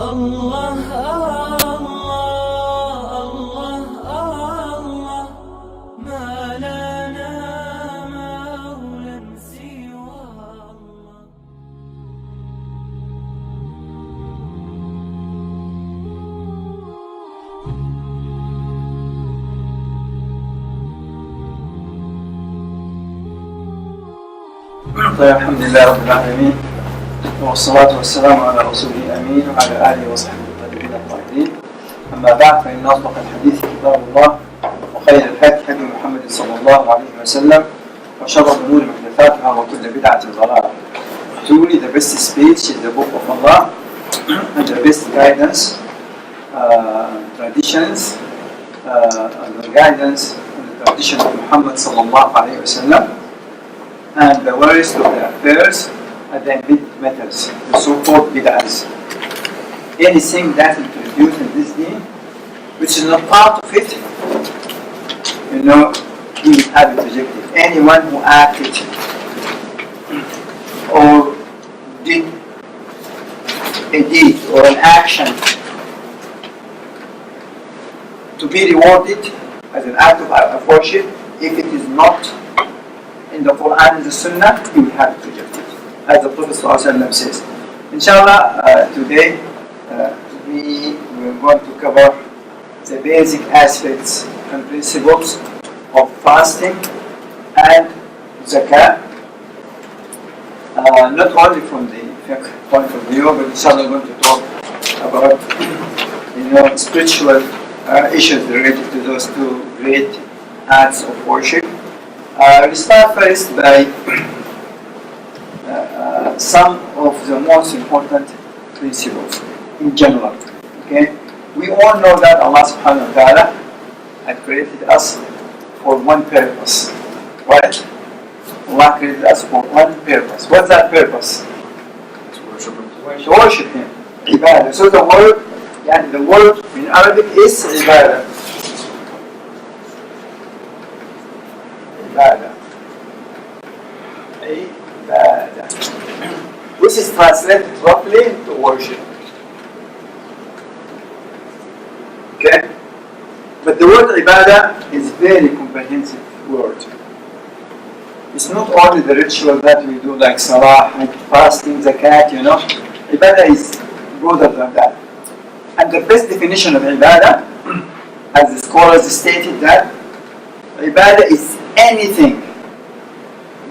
الله الله الله ما لنا مولى سوى الله. طيب، الحمد لله رب العالمين، والصلاة والسلام على رسوله الأمين وعلى آله وصحبه الطيبين الطاهرين. أما بعد، فإن أصدق الحديث كتاب الله، وخير الهدي هدي محمد صلى الله عليه وسلم، وشر الأمور محدثاتها، وكل بدعة ضلالة. Truly, the best speech is the book of Allah, and the best guidance, traditions, and the guidance and the tradition of Muhammad sallallahu alayhi wa sallam, and the worst of the affairs are the matters, the so-called bid'ahs. Anything that is introduced in this deen, which is not part of it, he will have it rejected. Anyone who acted or did a deed or an action to be rewarded as an act of worship, if it is not in the Quran and the Sunnah, he will have it rejected, as the Prophet ﷺ says. Inshallah, today we are going to cover the basic aspects and principles of fasting and zakah, not only from the fiqh point of view, but inshallah we're going to talk about spiritual issues related to those two great acts of worship. We start first by some of the most important principles in general. Okay, we all know that Allah subhanahu wa ta'ala had created us for one purpose, right? Allah created us for one purpose. What's that purpose? To worship Him. To worship Him. Ibadah. So the word in Arabic is ibadah. Ibadah. This is translated roughly to worship. Okay? But the word ibadah is very comprehensive word. It's not only the ritual that we do like salah, like fasting, zakat, Ibadah is broader than that. And the best definition of ibadah, as the scholars stated, that ibadah is anything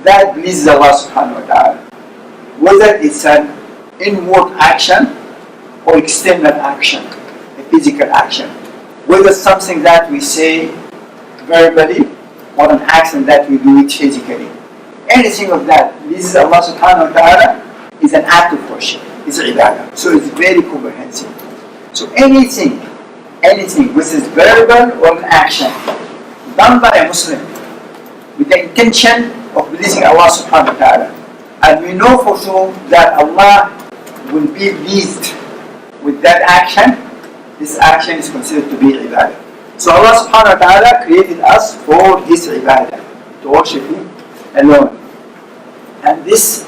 that pleases Allah subhanahu wa ta'ala, whether it's an inward action or external action, a physical action, whether it's something that we say verbally or an action that we do it physically. Anything of that pleases Allah subhanahu wa ta'ala is an act of worship, it's ibadah. So it's very comprehensive. So anything which is verbal or an action done by a Muslim with the intention of pleasing Allah subhanahu wa ta'ala, and we know for sure that Allah will be pleased with that action, this action is considered to be ibadah. So Allah subhanahu wa ta'ala created us for His ibadah, to worship Him alone. And this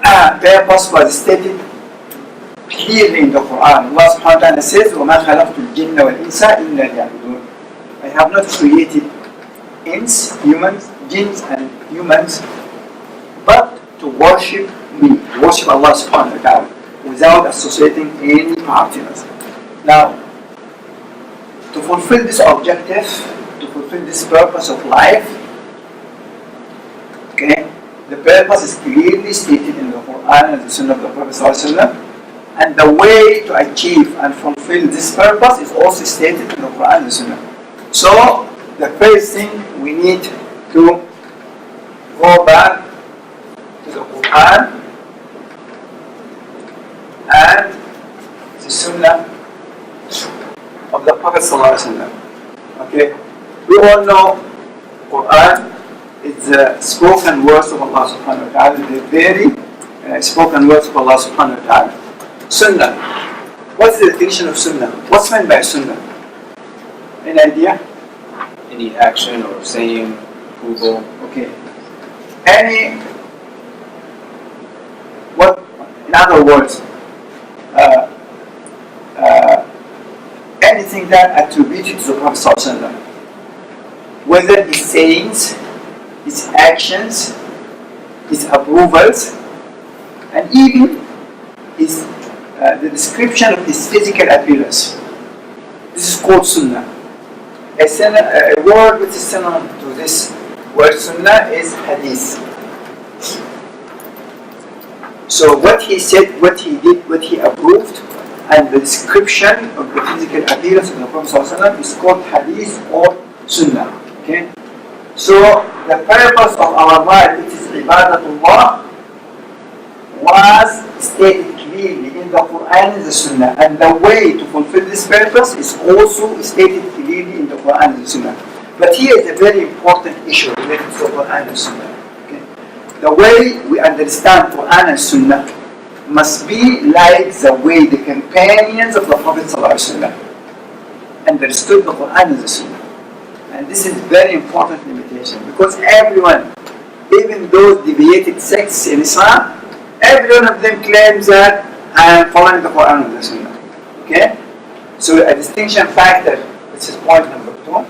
purpose was stated clearly in the Quran. Allah subhanahu wa ta'ala says, وَمَا خَلَقْتُ الْجِنَّ وَالْإِنسَ إِلَّا لِيَعْبُدُونَ. I have not created jinns and humans, but to worship me, to worship Allah subhanahu wa ta'ala, without associating any partners. Now, to fulfill this objective, to fulfill this purpose of life, okay, the purpose is clearly stated in the Quran and the Sunnah of the Prophet ﷺ, and the way to achieve and fulfill this purpose is also stated in the Quran and the Sunnah. So, the first thing we need to go back to the Quran and the Sunnah of the Prophet ﷺ. Okay, we all know Quran is the spoken words of Allah subhanahu wa ta'ala, the very spoken words of Allah subhanahu wa ta'ala. Sunnah. What's the definition of Sunnah? What's meant by Sunnah? Any idea? Any action or saying, approval. Okay. In other words, anything that attributed to the Prophet ﷺ, whether his sayings, his actions, his approvals, and even his, the description of his physical appearance. This is called sunnah. A word which is synonym to this word sunnah is hadith. So what he said, what he did, what he approved, and the description of the physical appearance of the Prophet ﷺ is called hadith or sunnah. Okay? So the purpose of our life, which is ibadatullah, was stated clearly in the Quran and the Sunnah, and the way to fulfill this purpose is also stated clearly in the Quran and the Sunnah. But here is a very important issue related to the Quran and Sunnah. Okay? The way we understand Quran and Sunnah must be like the way the companions of the Prophet ﷺ understood the Quran and the Sunnah. And this is very important limitation, because everyone, even those deviated sects in Islam, every one of them claims that I am following the Quran and the Sunnah. Okay? So a distinction factor, which is point number 2.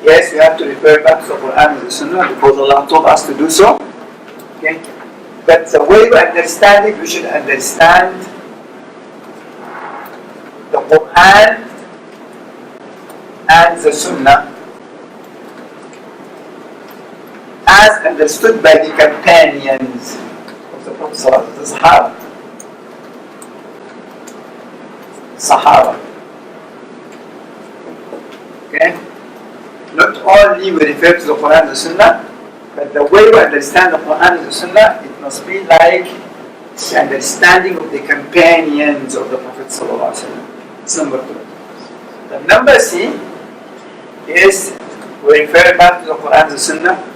Yes, we have to refer back to the Quran and the Sunnah because Allah told us to do so. Okay? But the way we understand it, we should understand the Quran and the Sunnah as understood by the companions of the Prophet, the Sahaba. Okay? Not only we refer to the Quran and the Sunnah, but the way we understand the Quran and the Sunnah, it must be like the understanding of the companions of the Prophet ﷺ. It's number 2. The number C is we refer back to the Quran and the Sunnah.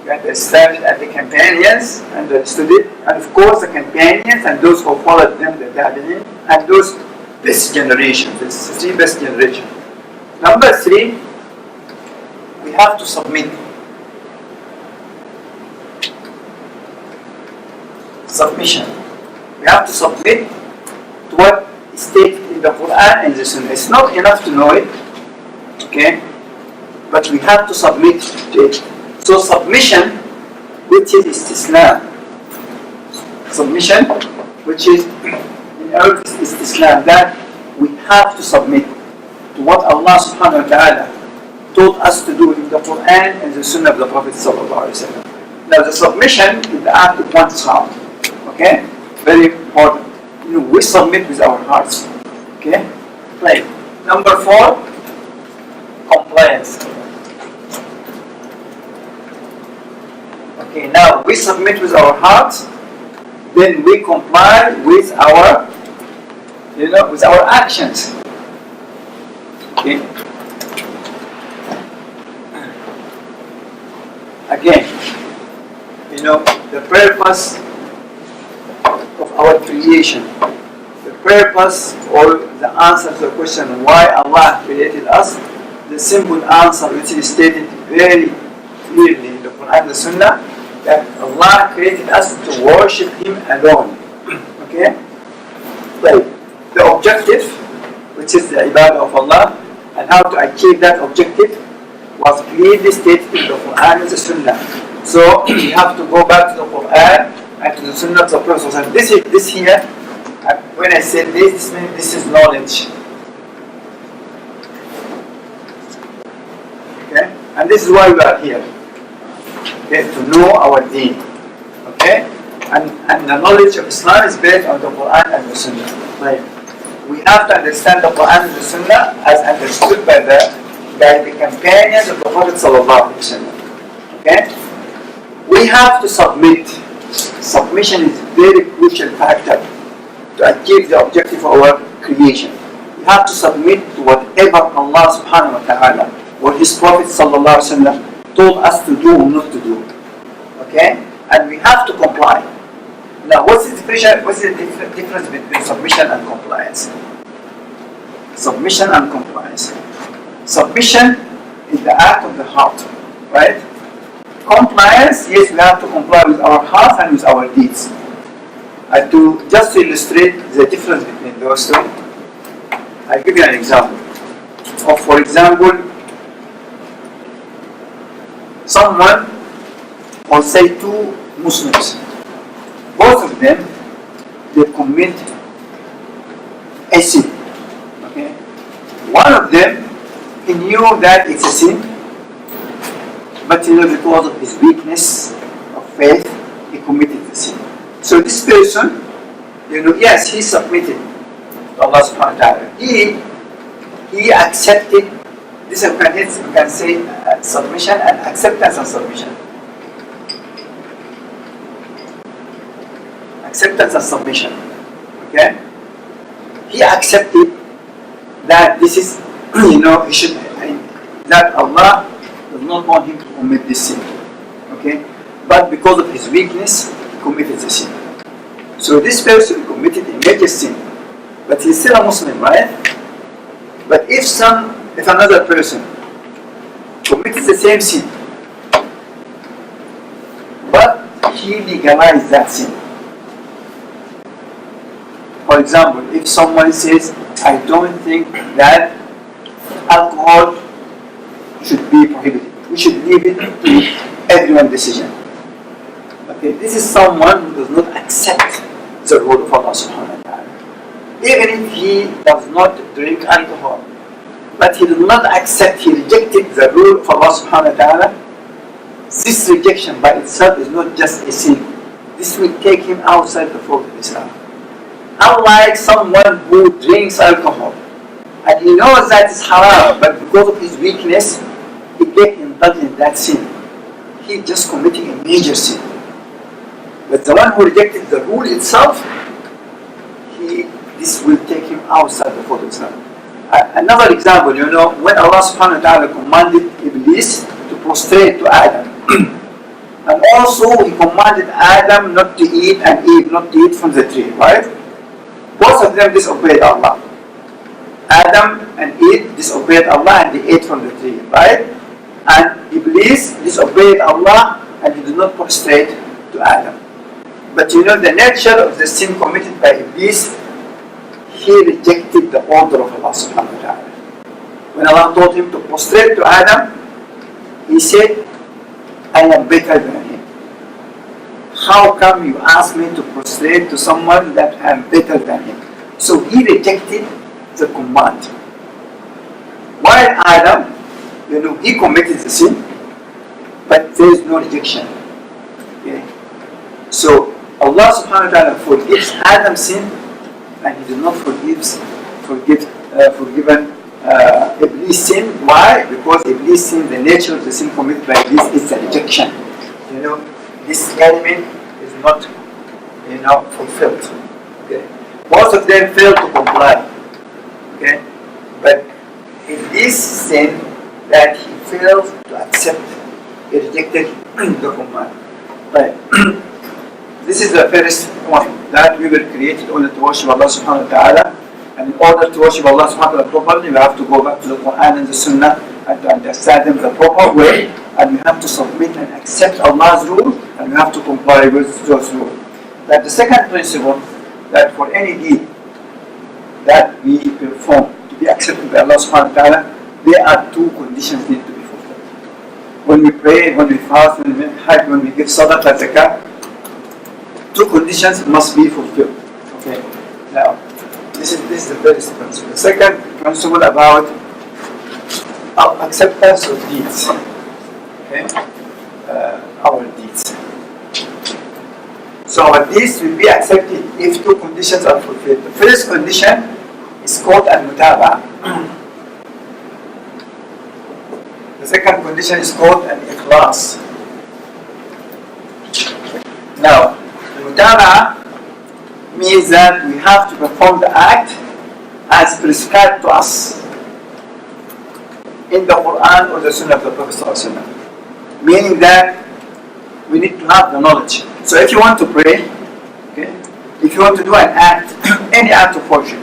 We understand it as the companions understood it, and of course the companions and those who followed them, the Tabi'in, and those best generations, the 3 best generations. Number 3, we have to submit. Submission. We have to submit to what is stated in the Quran and the Sunnah. It's not enough to know it, okay? But we have to submit to it. So submission, which is istislam. Submission, which is in Arabic is istislam, that we have to submit to what Allah subhanahu wa ta'ala told us to do in the Quran and the Sunnah of the Prophet sallallahu alaihi wasallam. Now the submission is the act of one's heart. Okay? Very important. We submit with our hearts. Okay? Right. Number 4, compliance. Okay, now we submit with our hearts, then we comply with our, with our actions. Okay? Again, the purpose of our creation, the purpose or the answer to the question why Allah created us, the simple answer which is stated very clearly in the Quran and the Sunnah, that Allah created us to worship Him alone. Okay? Well, the objective, which is the ibadah of Allah, and how to achieve that objective was clearly stated in the Quran and the Sunnah. So we have to go back to the Quran and to the Sunnah of the Prophet. This here, when I say this means this is knowledge. Okay? And this is why we are here. Okay? To know our deen. Okay? And the knowledge of Islam is based on the Quran and the Sunnah. Right? We have to understand the Quran and the Sunnah as understood by the companions of the Prophet sallallahu alaihi wasallam. Okay? We have to submit. Submission is a very crucial factor to achieve the objective of our creation. We have to submit to whatever Allah subhanahu wa ta'ala or His Prophet sallallahu alaihi wasallam told us to do or not to do. Okay? And we have to comply. Now, what's the difference between submission and compliance? Submission and compliance. Submission is the act of the heart, right? Compliance, yes, we have to comply with our heart and with our deeds. And to illustrate the difference between those two, I'll give you an example. of, for example, someone, or say two Muslims, both of them, they commit a sin. Okay? One of them, he knew that it's a sin, but because of his weakness of faith, he committed the sin. So this person, yes, he submitted to Allah subhanahu wa ta'ala. He accepted this, you can say submission and acceptance and submission. Acceptance and submission. Okay? He accepted that this is, he should, that Allah does not want him to commit this sin. Okay? But because of his weakness, he committed the sin. So this person committed a major sin. But he's still a Muslim, right? But if another person commits the same sin, but he legalized that sin. For example, if someone says, I don't think that alcohol should be prohibited. We should leave it to everyone's decision. Okay, this is someone who does not accept the rule of Allah subhanahu wa ta'ala. Even if he does not drink alcohol, but he does not accept, he rejected the rule of Allah subhanahu wa ta'ala, this rejection by itself is not just a sin. This will take him outside the fold of Islam. Unlike someone who drinks alcohol, and he knows that it's haram, but because of his weakness, he gets indulged in that sin. He just committing a major sin. But the one who rejected the rule itself, this will take him outside the fold of Islam. Another example, when Allah subhanahu wa ta'ala commanded Iblis to prostrate to Adam, and also he commanded Adam not to eat and Eve not to eat from the tree, right? Both of them disobeyed Allah. Adam and Eve disobeyed Allah and they ate from the tree, right? And Iblis disobeyed Allah and he did not prostrate to Adam. But the nature of the sin committed by Iblis, he rejected the order of Allah subhanahu wa ta'ala. When Allah told him to prostrate to Adam, he said, I am better than him. How come you ask me to prostrate to someone that I am better than him? So he rejected the command. While Adam, he committed the sin, but there is no rejection. Okay? So Allah subhanahu wa ta'ala forgives Adam's sin, and he does not forgiven Iblis' sin. Why? Because Iblis' sin, the nature of the sin committed by Iblis is the rejection. This element is not, fulfilled. Okay? Both of them fail to comply. Okay? But Iblis' sin that he failed to accept, he rejected the command. Right? This is the first point, that we were created only to worship Allah subhanahu wa ta'ala. And in order to worship Allah subhanahu wa ta'ala properly, we have to go back to the Quran and the Sunnah and to understand them the proper way. And we have to submit and accept Allah's rule, and we have to comply with those rules. That the second principle, that for any deed that we perform to be accepted by Allah subhanahu wa ta'ala, there are two conditions need to be fulfilled. When we pray, when we fast, when we hajj, when we give sadaqah, zakah, two conditions must be fulfilled. Okay. Now, this is the first principle. The second principle about acceptance of deeds. Okay. Our deeds. So our deeds will be accepted if two conditions are fulfilled. The first condition is called al-mutaba. The second condition is called al-ikhlas. Now, al-mutaba means that we have to perform the act as prescribed to us in the Quran or the Sunnah of the Prophet ﷺ. Meaning that we need to have the knowledge. So if you want to pray, okay, if you want to do an act, any act of worship,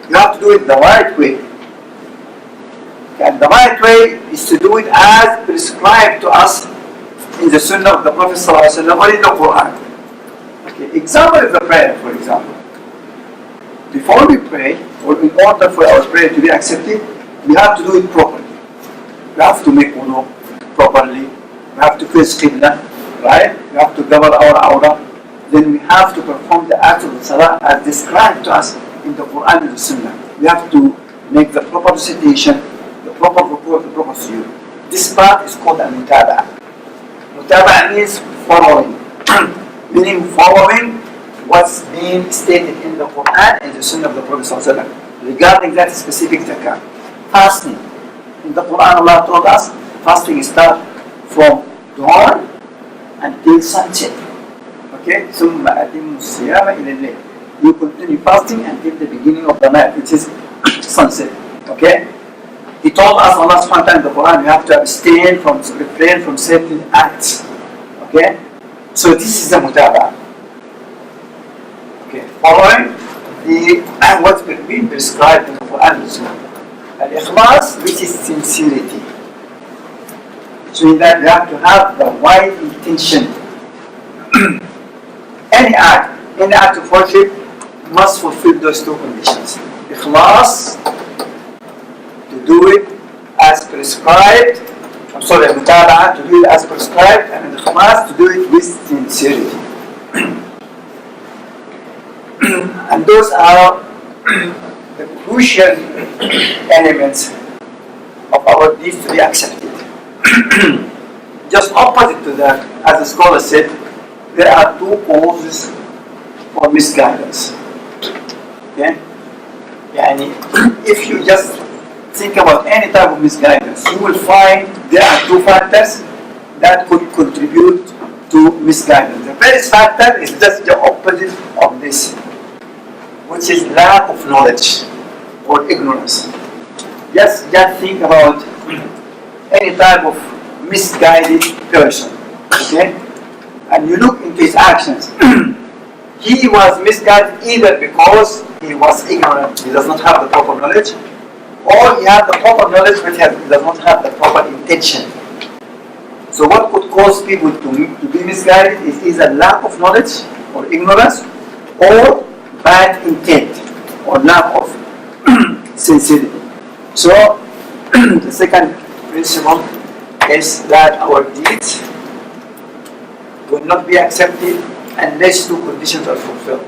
you have to do it the right way. Okay, and the right way is to do it as prescribed to us in the Sunnah of the Prophet ﷺ or in the Quran. Okay, example of the prayer, for example. Before we pray, or in order for our prayer to be accepted, we have to do it properly. We have to make wudu properly. We have to face qibla, right? We have to cover our awrah. Then we have to perform the act of the salah as described to us in the Quran and the Sunnah. We have to make the proper recitation, the proper report, the proper sujood. This part is called al-mutaba'a. Mutaba'a means following, meaning following what's being stated in the Quran and the Sunnah of the Prophet ﷺ regarding that specific zakah. Fasting. In the Quran, Allah told us fasting starts from dawn until sunset. Okay? ثُمَّ أَتِمُّ الصِّيَامَ إِلَى اللَّيْلِ. You continue fasting until the beginning of the night, which is sunset. Okay? He told us, Allah subhanahu wa ta'ala in the Quran, you have to refrain from certain acts. Okay? So this is the mutaba'a. Okay, following what's been prescribed in the Quran and Sunnah. Al-ikhlas, which is sincerity. So that you have to have the right intention. Any act of worship must fulfill those two conditions. Ikhlas, to do it as prescribed. Mutaba'a, to do it as prescribed, and ikhlas, to do it with sincerity. And those are the crucial elements of our deeds to be accepted. Just opposite to that, as the scholar said, there are two causes for misguidance. Okay? If you just think about any type of misguidance, you will find there are two factors that could contribute to misguidance. The first factor is just the opposite of this, which is lack of knowledge or ignorance. Just think about any type of misguided person, okay? And you look into his actions. He was misguided either because he was ignorant, he does not have the proper knowledge, or he had the proper knowledge but he does not have the proper intention. So what could cause people to be misguided is either lack of knowledge or ignorance, or bad intent or lack of sincerity. So the second principle is that our deeds will not be accepted unless two conditions are fulfilled: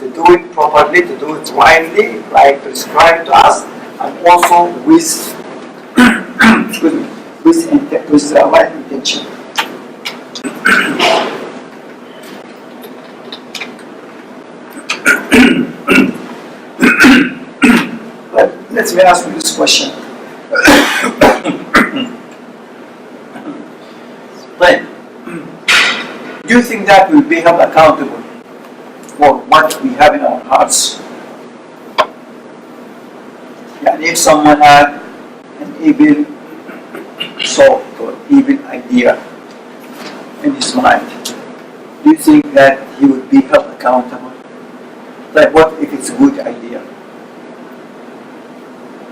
to do it properly, to do it widely, like prescribed to us, and also with with the right intention. Let me ask you this question. But do you think that we'll be held accountable for what we have in our hearts? And if someone had an evil thought or evil idea in his mind, do you think that he would be held accountable? Like, what if it's a good idea?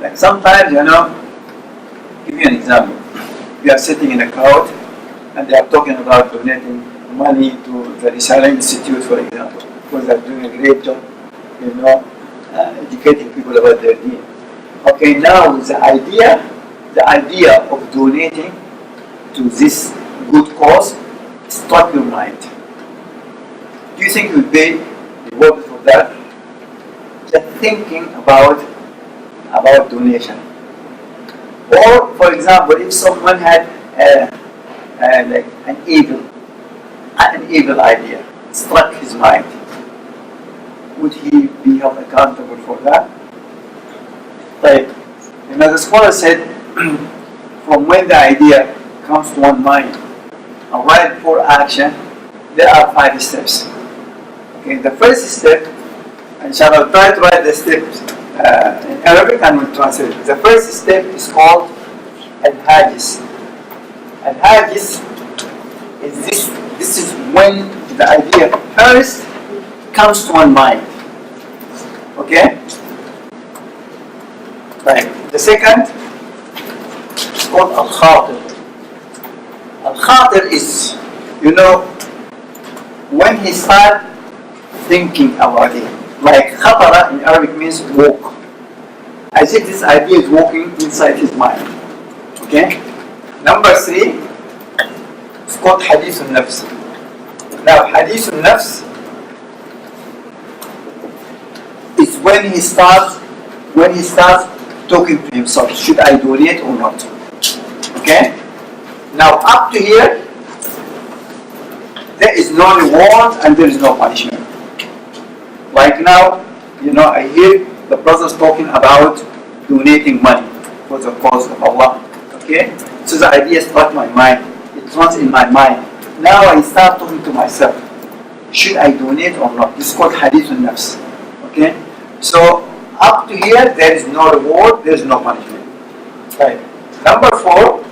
Like sometimes, give you an example. We are sitting in a crowd and they are talking about donating money to the Ar-Risala Institute, for example, because they are doing a great job, educating people about their deen. Okay, now the idea of donating to this good cause struck your mind. Do you think you will be rewarded for that? Just thinking about donation. Or, for example, if someone had like an evil idea struck his mind, would he be held accountable for that? Like, the scholar said, from when the idea comes to one mind, and right before action, there are 5 steps. Okay, the first step, inshallah, I'll try to write the steps in Arabic and we'll translate it. The first step is called Al-Hajis. Al-Hajis is this. This is when the idea first comes to one mind. Okay? Right. The second is called Al-Khatir. Al-Khatir is, when he starts thinking about it. Like khatara in Arabic means walk. as if this idea is walking inside his mind. Okay? Number 3, it's called Hadith al-Nafs. Now, Hadith al-Nafs is when he starts talking to himself, should I donate or not? Okay? Now, up to here, there is no reward and there is no punishment. Like now, I hear the brothers talking about donating money for the cause of Allah. Okay? So the idea struck my mind. It runs in my mind. Now I start talking to myself. Should I donate or not? This is called Hadith al-Nafs. Okay? So, up to here, there is no reward, there is no punishment. Right. Number 4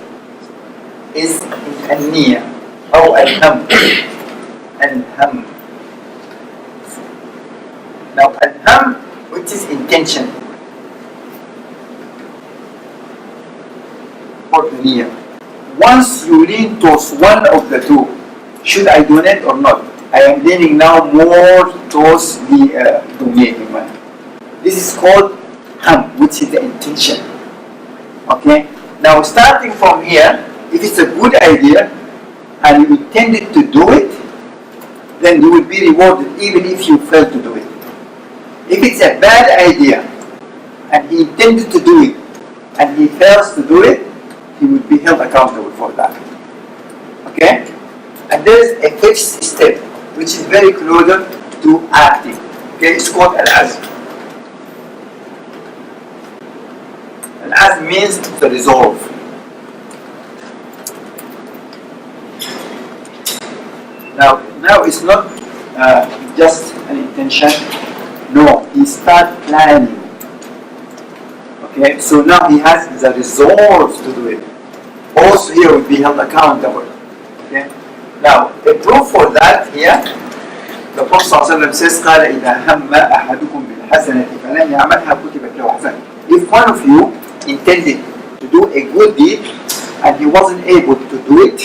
is al-Niyya or al-Ham. Al-Ham. Now, al-Ham, which is intention, or the Niyya. Once you lean towards one of the two, should I donate or not? I am leaning now more towards the donating one. This is called ham, which is the intention. Okay? Now, starting from here, if it's a good idea and you intended to do it, then you will be rewarded even if you fail to do it. If it's a bad idea and he intended to do it and he fails to do it, he will be held accountable for that. Okay? And there is a 5th step which is very closer to acting. Okay? It's called al-azm. Al-azm means the resolve. Now it's not just an intention. No, he starts planning. Okay, so now he has the resolve to do it. Also, he will be held accountable. Okay, now a proof for that here, the Prophet ﷺ says, "قال إذا هم أحدكم بالحسنة فلم يعملها كتبت له حسنة." If one of you intended to do a good deed and he wasn't able to do it,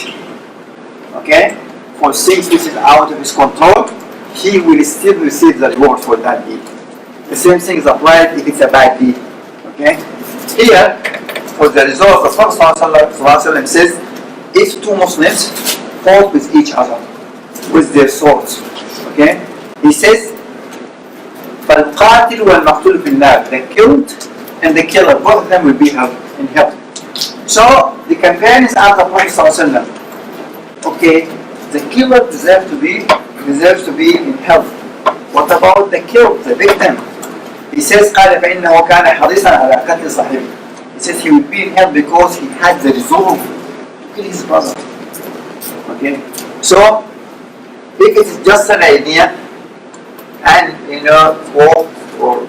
okay, for things which is out of his control, he will still receive the reward for that deed. The same thing is applied if it's a bad deed. Okay? Here, for the result, the Prophet ﷺ says, if two Muslims fought with each other, with their swords, okay? He says, فَالْقَاتِلُ وَالْمَقْتُولُ فِي النَّارِ. The killed and the killer, both of them will be in hell. So, the companions asked the Prophet ﷺ, okay, the killer deserves to be in hell. What about the killed, the victim? He says, قال فإنه كان حريصا على قتل صاحبه. He says he will be in hell because he had the resolve to kill his brother. Okay? So, if it's just an idea, and walk or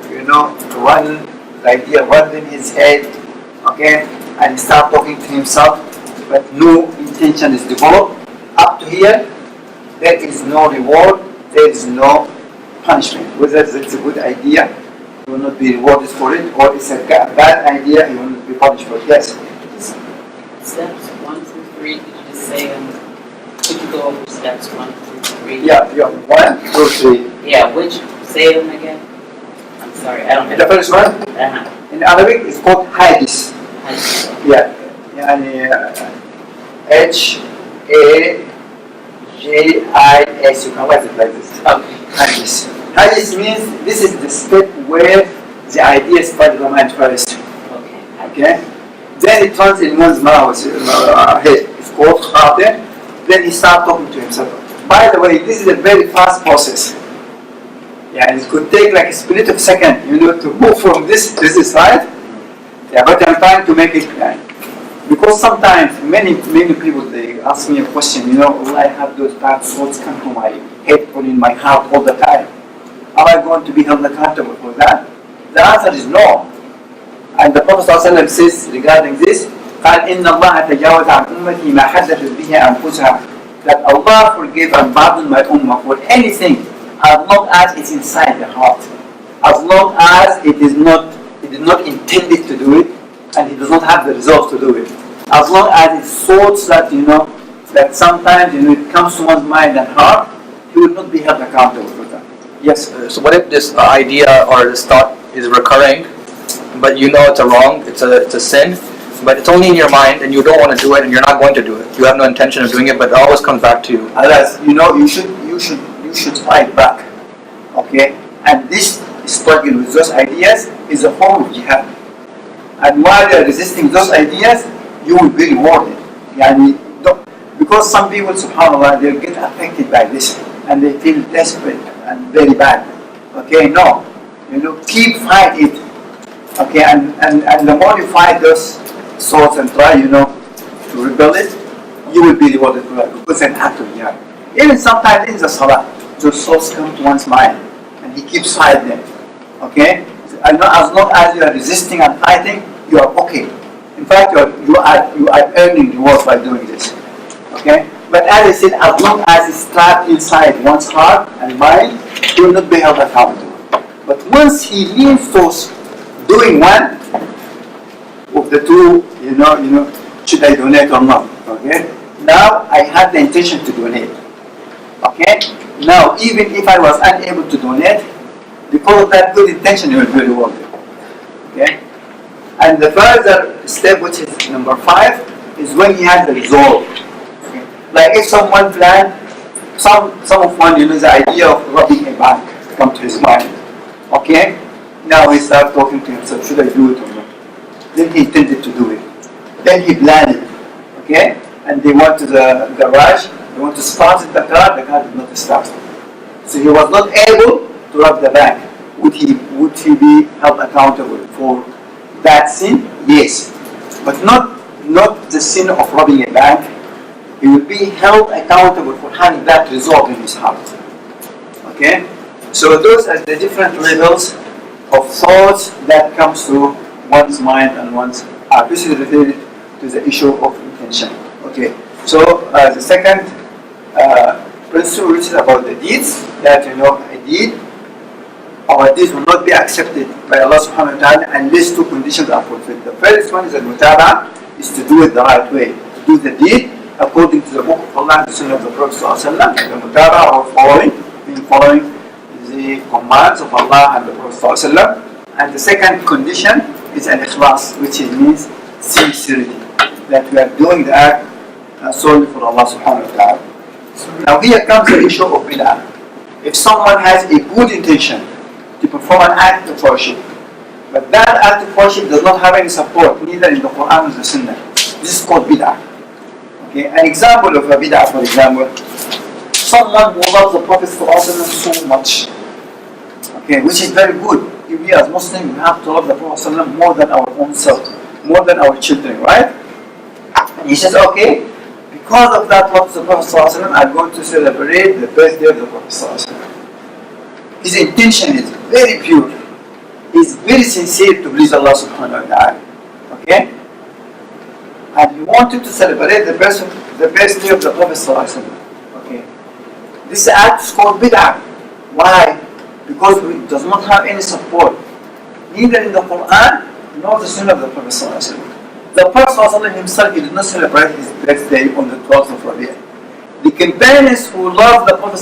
run, the idea runs in his head, okay, and start talking to himself, but no intention is developed, up to here, there is no reward, there is no punishment. Whether it's a good idea, you will not be rewarded for it, or it's a bad idea, you will not be punished for it. Yes? Steps 1 through 3, did you just say them? Could you go over steps 1 through 3? Yeah, 1, 2, 3. Yeah, say them again? I'm sorry, I don't know. The first one, in Arabic, it's called hadith. Yeah, H-A-J-I-S. You can write it like this. Okay. Hadith. Hadith means this is the step where the idea started the mind first. Okay? Then it runs in one's mouth, head. It's called khatir. Then he starts talking to himself. By the way, this is a very fast process. Yeah, it could take like a split of a second, to move from this to this side. Yeah, but I'm trying to make it because sometimes many people they ask me a question, will I have those bad thoughts come to my head or in my heart all the time? Am I going to be held accountable for that? The answer is no. And the Prophet ﷺ says regarding this, قال إن الله تجاوز عن أمتي ما حدثت به أنفسها. That Allah forgive and pardon my ummah for anything as long as it's inside the heart, as long as it is not intended to do it, and he does not have the resolve to do it. As long as it's thoughts that that sometimes it comes to one's mind and heart, he will not be held accountable for that. Yes. So what if this idea or this thought is recurring, but you know it's a wrong, it's a sin, but it's only in your mind and you don't want to do it and you're not going to do it. You have no intention of doing it, but it always comes back to you. Alas, you should fight back. Okay? And this struggle with those ideas is a form of jihad. And while you are resisting those ideas, you will be rewarded. Because some people, subhanAllah, they get affected by this and they feel desperate and very bad. Okay, no. Keep fight it. Okay, and the more you fight those thoughts and try, to rebel it, you will be rewarded for that because an act of jihad. Even sometimes in the salah, those thoughts come to one's mind and he keeps fighting them. Okay? And as long as you are resisting and fighting, you are okay. In fact, you are earning reward by doing this. Okay? But as I said, as long as it's trapped inside one's heart and mind, he will not be held accountable. But once he leans towards doing one of the two, should I donate or not? Okay? Now I have the intention to donate. Okay? Now even if I was unable to donate, because of that good intention, you will be rewarded. Okay? And the further step, which is number 5, is when he has the resolve. Okay? Like if someone planned, some of one, the idea of robbing a bank come to his mind. Okay? Now he starts talking to himself, should I do it or not? Then he intended to do it. Then he planned it. Okay? And they went to the garage, they want to start the car did not start. So he was not able to rob the bank. Would he be held accountable for that sin? Yes. But not the sin of robbing a bank. He will be held accountable for having that resolve in his heart. Okay? So those are the different levels of thoughts that comes to one's mind and one's heart. This is related to the issue of intention. Okay. So the second principle, which is about the deeds, that a deed, our deeds will not be accepted by Allah subhanahu wa ta'ala unless two conditions are fulfilled. The first one is al-mutaba, is to do it the right way, to do the deed according to the book of Allah and the Sunnah of the Prophet sallallahu alaihi wasallam. The mutaba, or following the commands of Allah and the Prophet sallallahu alaihi wasallam. And the second condition is al-ikhlas, which means sincerity, that we are doing the act solely for Allah subhanahu wa ta'ala. Now here comes the issue of bid'ah. If someone has a good intention to perform an act of worship, but that act of worship does not have any support, neither in the Quran nor the Sunnah, this is called bid'ah. Okay, an example of a bid'ah, for example, someone who loves the Prophet so much, okay, which is very good. We as Muslims, we have to love the Prophet more than our own self, more than our children, right? And he says, okay, because of that love of the Prophet I'm going to celebrate the birthday of the Prophet. His intention is very pure. He's very sincere to please Allah subhanahu wa ta'ala. Okay? And he wanted to celebrate the birthday of the Prophet. Okay? This act is called bid'ah. Why? Because it does not have any support, neither in the Quran nor the Sunnah of the Prophet. The Prophet himself, he did not celebrate his birthday on the 12th of Rabi'ah. The companions who loved the Prophet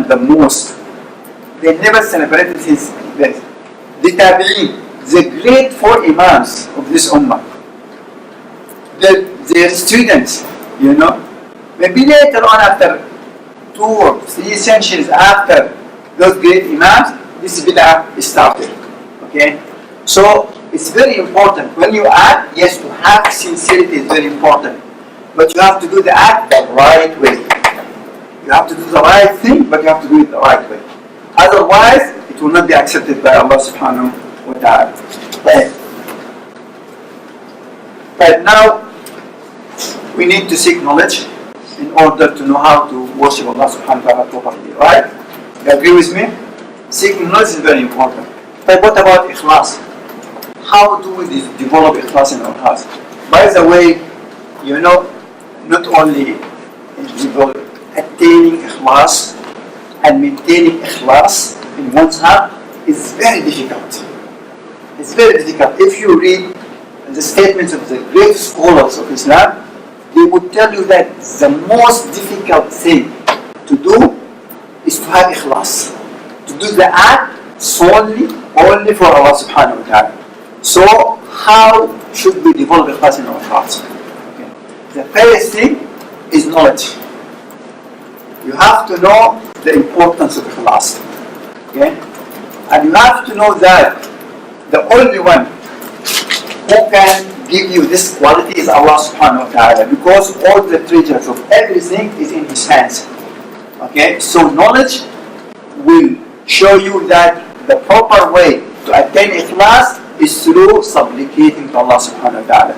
the most, they never celebrated his birthday. The Tabi'een, the great 4 Imams of this Ummah, their students, maybe later on, after 2 or 3 centuries after those great Imams, this bid'ah started. Okay? So it's very important. When you act, yes, to have sincerity is very important. But you have to do the act the right way. You have to do the right thing, but you have to do it the right way. Otherwise, it will not be accepted by Allah subhanahu wa ta'ala. But now, we need to seek knowledge in order to know how to worship Allah subhanahu wa ta'ala properly. Right? You agree with me? Seeking knowledge is very important. But what about ikhlas? How do we develop ikhlas in our hearts? By the way, not only attaining ikhlas and maintaining ikhlas in one's heart is very difficult. It's very difficult. If you read the statements of the great scholars of Islam, they would tell you that the most difficult thing to do is to have ikhlas, to do the act only for Allah subhanahu wa ta'ala. So how should we develop ikhlas in our hearts? Okay. The first thing is knowledge. You have to know the importance of ikhlas. Okay? And you have to know that the only one who can give you this quality is Allah subhanahu wa ta'ala, because all the treasures of everything is in His hands. Okay? So knowledge will show you that the proper way to attain ikhlas is through supplicating to Allah subhanahu wa ta'ala.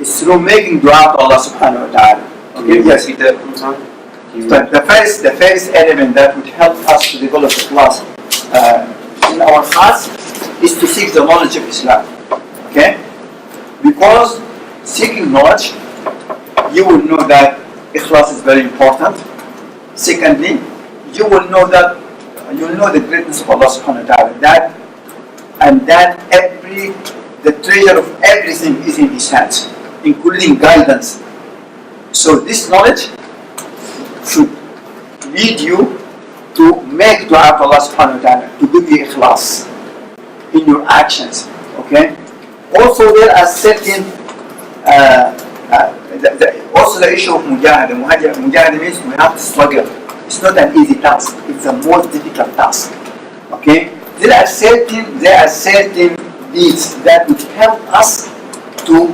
It's through making dua to Allah subhanahu wa ta'ala. Okay? Yes. The first element that would help us to develop ikhlas in our hearts is to seek the knowledge of Islam. Okay? Because seeking knowledge, you will know that ikhlas is very important. Secondly, you will know that the greatness of Allah subhanahu wa ta'ala, that the treasure of everything is in His hands, including guidance. So this knowledge should lead you to make dua to Allah subhanahu wa ta'ala, to give you ikhlas in your actions. Okay? Also there are certain also the issue of mujahada. Mujahada means we have to struggle. It's not an easy task. It's a more difficult task. Okay? There are certain deeds that would help us to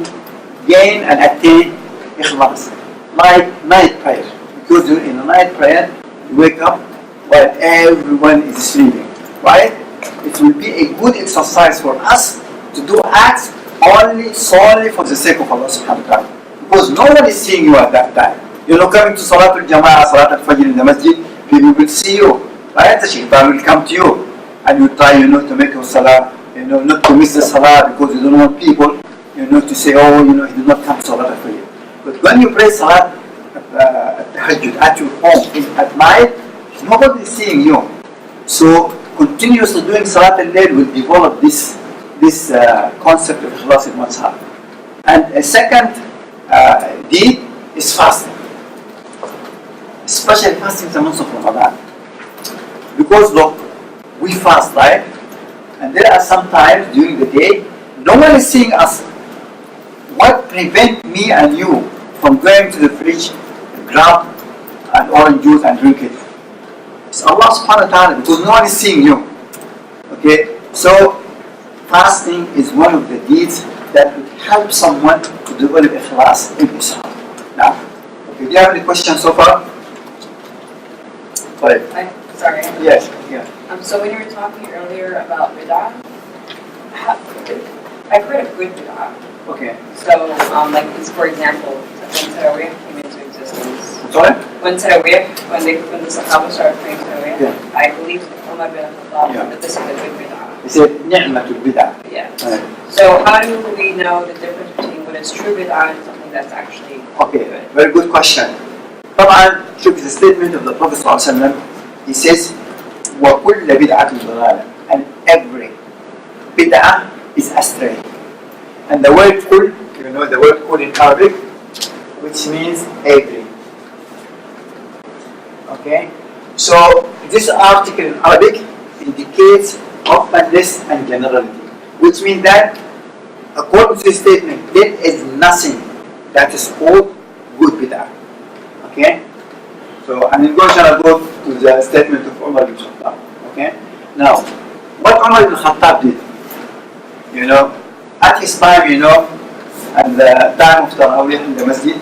gain and attain ikhlas, like night prayer. Because in a night prayer, you wake up while everyone is sleeping, right? It will be a good exercise for us to do acts solely for the sake of Allah subhanahu wa ta'ala. Because no one is seeing you at that time. Coming to Salatul Jama'ah, Salat al-Fajr in the masjid, people will see you, right? The shaitan will come to you, and you try, to make your salah, not to miss the salah because you don't want people, to say, he did not come to Salat al-Fajr. But when you pray Salat tahajjud at your home at night, nobody is seeing you. So continuously doing Salat al-Layl will develop this concept of ikhlas in one's heart. And a second deed is fasting. Especially fasting in the month of Ramadan. Because look, we fast, right? And there are some times during the day, no one is seeing us. What prevents me and you from going to the fridge, grab an orange juice and drink it? It's Allah subhanahu wa ta'ala, because no one is seeing you. Okay? So fasting is one of the deeds that would help someone to develop ikhlas in his heart. Now, okay, do you have any questions so far? Sorry. Yes. Yeah. So when you were talking earlier about bid'ah, I've heard of good bid'ah. Okay. So, for example, when Tarawih came into existence. Sorry? When Tarawih, when the Sahaba started praying Tarawih, Yeah. I believe Umar bin Khattab Yeah. that this is a good bid'ah. He said, ni'matul bid'ah. Yeah. Right. So how do we know the difference between what is true bid'ah and something that's actually Okay, good? very good question. طبعا شوف the statement of the Prophet صلى الله عليه وسلم. He says, وَكُلَّ بِدْعَةٍ ضَلَالَةٍ, and every bid'ah is astray. And the word kul, the word kul in Arabic, which means every. Okay? So this article in Arabic indicates openness and generality, which means that according to this statement, there is nothing that is called good bid'ah. Okay? So I'm going to go to the statement of Umar bin Khattab. Okay? Now, what Umar bin Khattab did, at his time, at the time of Tarawih in the masjid,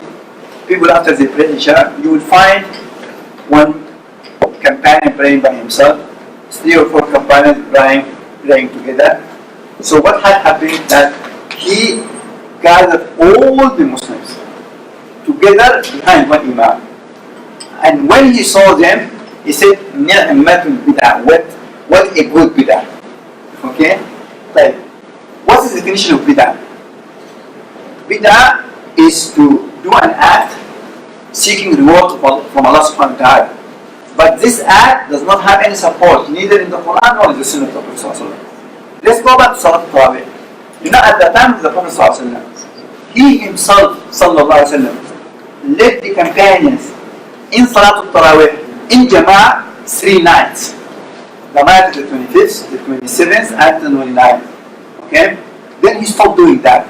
people after they pray Isha, you will find one companion praying by himself, 3 or 4 companions praying together. So what had happened that he gathered all the Muslims together behind one imam. And when he saw them, he said, ni'matul bid'ah, what a good bid'ah. Okay? Like, what is the definition of bid'ah? Bid'ah is to do an act seeking reward from Allah subhanahu wa ta'ala. But this act does not have any support, neither in the Quran nor in the Sunnah of the Prophet sallallahu alaihi wasallam. Let's go back to Salat al-Tarawih. At the time of the Prophet sallallahu alaihi wasallam, he himself sallallahu alaihi wasallam led the companions in Salat al-Tarawih in Jama'ah 3 nights. The night of the 25th, the 27th, and the 29th. Okay? Then he stopped doing that.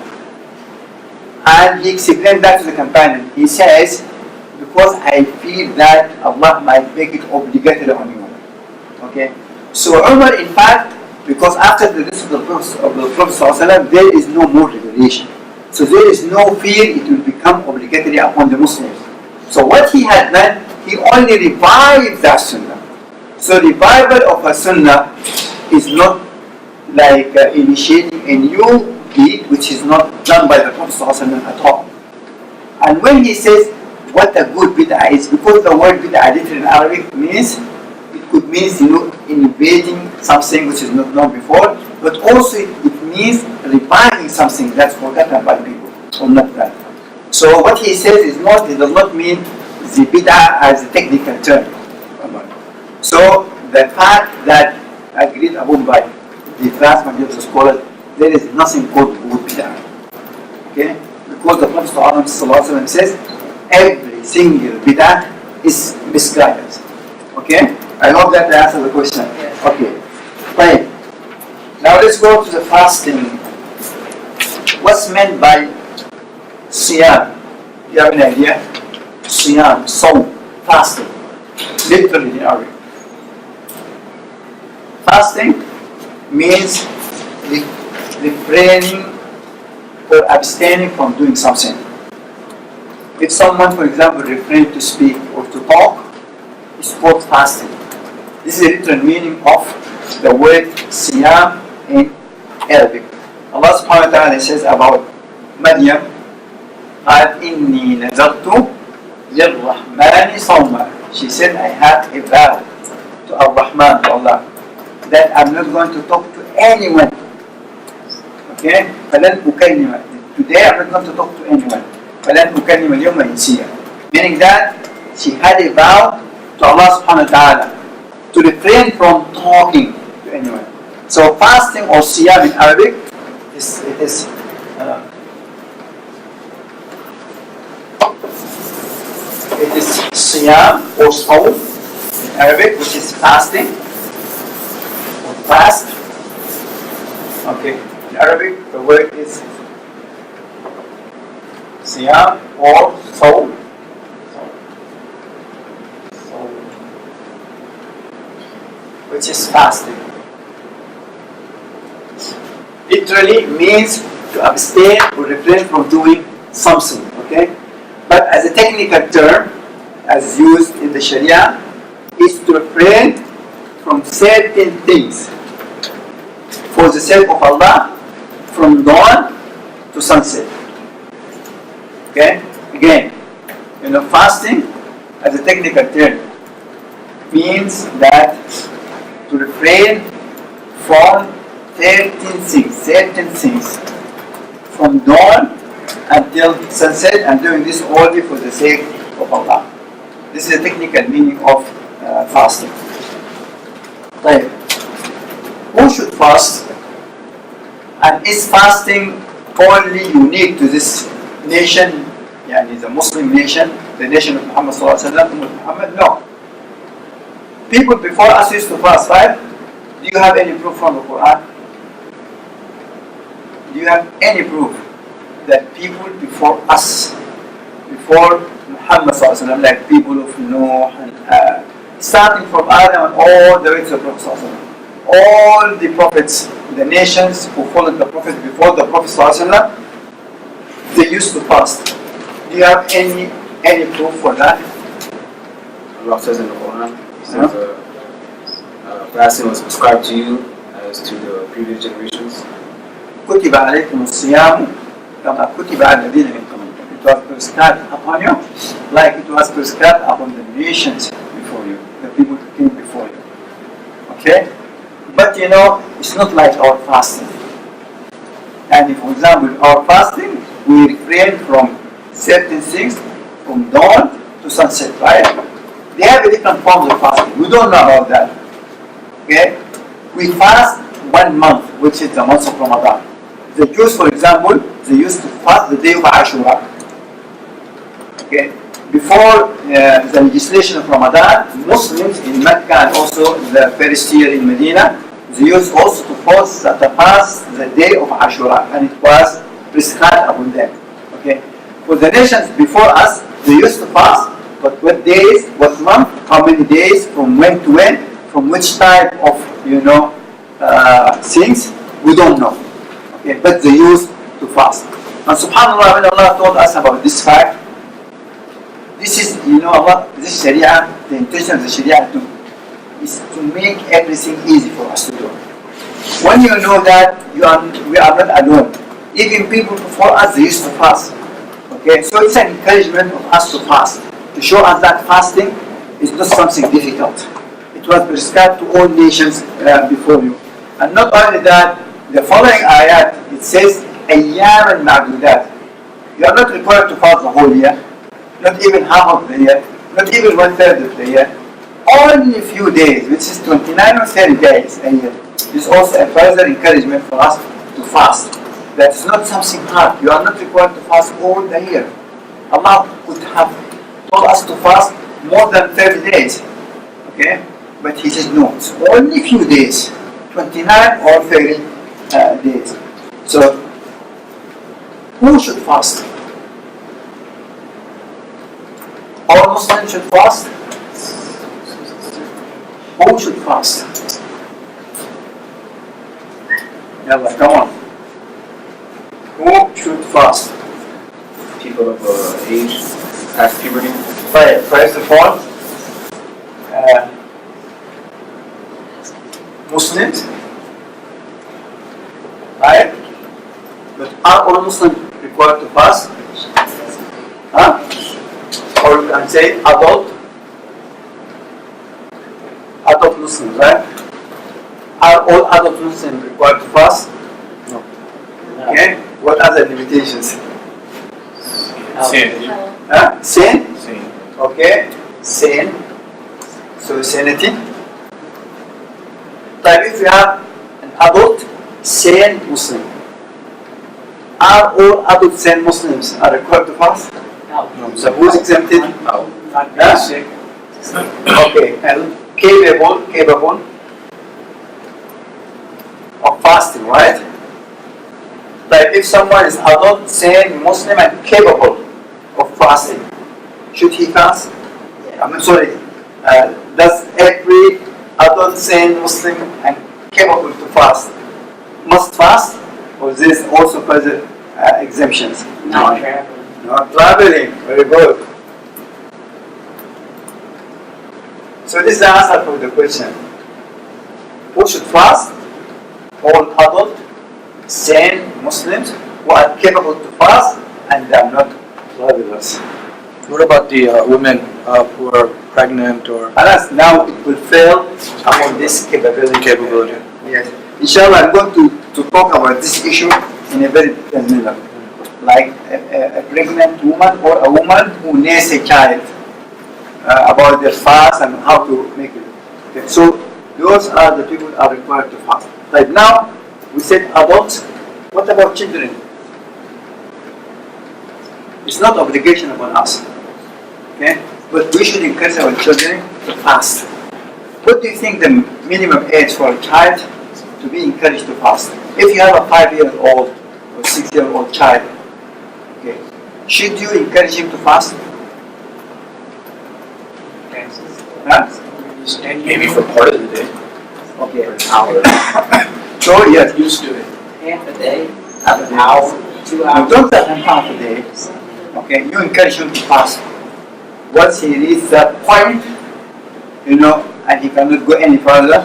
And he explained that to the companion. He says, because I feel that Allah might make it obligatory on you. Okay? So Umar, in fact, because after the death of the Prophet ﷺ, there is no more revelation. So there is no fear it will become obligatory upon the Muslims. So what he had done, he only revived that sunnah. So revival of a sunnah is not like initiating a new deed which is not done by the Prophet ﷺ at all. And when he says what a good bid'ah is, because the word bid'ah literally in Arabic means, it could mean innovating something which is not known before, but also it means reviving something that's forgotten by people or not done. So what he says is not, it does not mean the bid'ah as a technical term. So the fact that agreed upon by the vast majority of the scholars, there is nothing called good bid'ah. Okay? Because the Prophet ﷺ says every single bid'ah is misguidance. Okay? I hope that answers the question. Yes. Okay. Fine. Now let's go to the fasting. What's meant by siyam? Do you have an idea? Siyam, sawm, fasting. Literally in Arabic. Fasting means refraining or abstaining from doing something. If someone, for example, refrains to speak or to talk, it's called fasting. This is the literal meaning of the word siyam in Arabic. Allah subhanahu wa ta'ala says about Maryam, قَالْ إِنِّي نَذَرْتُ لِلرَّحْمَنِ صَوْمًا. She said, I have a vow to Ar-Rahman, to Allah, that I'm not going to talk to anyone. Okay? فَلَنْ أُكَلِّمَ. Today I'm not going to talk to anyone. فَلَنْ أُكَلِّمَ الْيَوْمَ إِنْسِيًّا. Meaning that she had a vow to Allah subhanahu wa ta'ala to refrain from talking to anyone. So fasting or siyam in Arabic is siyam or sawm in Arabic, which is fasting or fast. Okay, in Arabic the word is siyam or sawm. Which is fasting. Literally means to abstain or refrain from doing something, okay? But as a technical term, as used in the Sharia, is to refrain from certain things for the sake of Allah from dawn to sunset. Okay? Again, fasting as a technical term means that to refrain from certain things from dawn until sunset, and doing this only for the sake of Allah. This is the technical meaning of fasting. Right. Who should fast? And is fasting only unique to this nation, the Muslim nation, the nation of Muhammad sallallahu alaihi wasallam? No. People before us used to fast, right? Do you have any proof from the Quran? Do you have any proof that people before us, before Muhammad sallallahu alaihi wasallam, like people of Noah and starting from Adam and all the way to the Prophet sallallahu alaihi wasallam, all the prophets, the nations who followed the Prophet before the Prophet sallallahu alaihi wasallam, they used to fast. Do you have any proof for that? Allah says in the Quran, He says, fasting was prescribed to you as to the previous generations. كتب عليكم الصيام كما كتب على الذين من قبلكم. It was prescribed upon you like it was prescribed upon the nations before you, the people who came before you. Okay? But it's not like our fasting. And if, for example, our fasting, we refrain from certain things from dawn to sunset, right? They have a different forms of fasting. We don't know about that. Okay? We fast 1 month, which is the month of Ramadan. The Jews, for example, they used to fast the day of Ashura. Okay? Before the legislation of Ramadan, Muslims in Mecca and also the first year in Medina, they used also to fast the day of Ashura, and it was prescribed upon them. Okay. For the nations before us, they used to fast, but what days, what month, how many days, from when to when, from which type of things, we don't know. Okay, but they used to fast. And subhanAllah, when Allah told us about this fact, this is, Allah, this Sharia, the intention of the Sharia is to make everything easy for us to do. When you know that we are not alone, even people before us, they used to fast. Okay, so it's an encouragement of us to fast, to show us that fasting is not something difficult. It was prescribed to all nations before you. And not only that, the following ayat, it says, أَيَّامًا مَعْدُودَاتٍ. You are not required to fast the whole year, not even half of the year, not even 1/3 of the year. Only a few days, which is 29 or 30 days a year. This is also a further encouragement for us to fast. That's not something hard. You are not required to fast all the year. Allah could have told us to fast more than 30 days. Okay? But He says no, it's only a few days. 29 or 30 days. So, who should fast? All Muslims should fast? Who should fast? Yalla, come on. Who should fast? People of age past puberty. Right, first of all, Muslims, right? But are all Muslims required to fast? Huh? Or you can say adult Muslims, right? Are all adult Muslims required to fast? No. Okay. What are the limitations? Sin. Huh? Sin? Sin. Okay. Sin. So sanity. But if you have an adult sane Muslim, are all adult sane Muslims are required to fast? No. So who's exempted? No. Not Yeah? basic. Okay, and capable of fasting, right? Like if someone is adult, sane, Muslim, and capable of fasting, should he fast? I'm sorry. Does every adult, sane, Muslim, and capable to fast must fast, or there's also further exemptions? Not traveling. Not traveling. Very good. So this is the answer for the question. Who should fast? All adult, sane Muslims who are capable to fast and they are not travelers. What about the women who are pregnant or Alas, now it will fail among this capability. Yes. Inshallah, I'm going to talk about this issue in a very detailed manner. Like a pregnant woman or a woman who nurses a child, about their fast and how to make it. Okay. So those are the people who are required to fast. Right now, we said adults. What about children? It's not obligation upon us. Okay? But we should encourage our children to fast. What do you think the minimum age for a child to be encouraged to fast? If you have a 5-year-old or 6-year-old child, okay, should you encourage him to fast? Huh? Maybe for part of the day. Okay. An hour. So yes, Used to it. Half a day, half an hour, 2 you hours. don't tell him half a day. Okay, you encourage him to fast. Once he reaches that point, and he cannot go any further,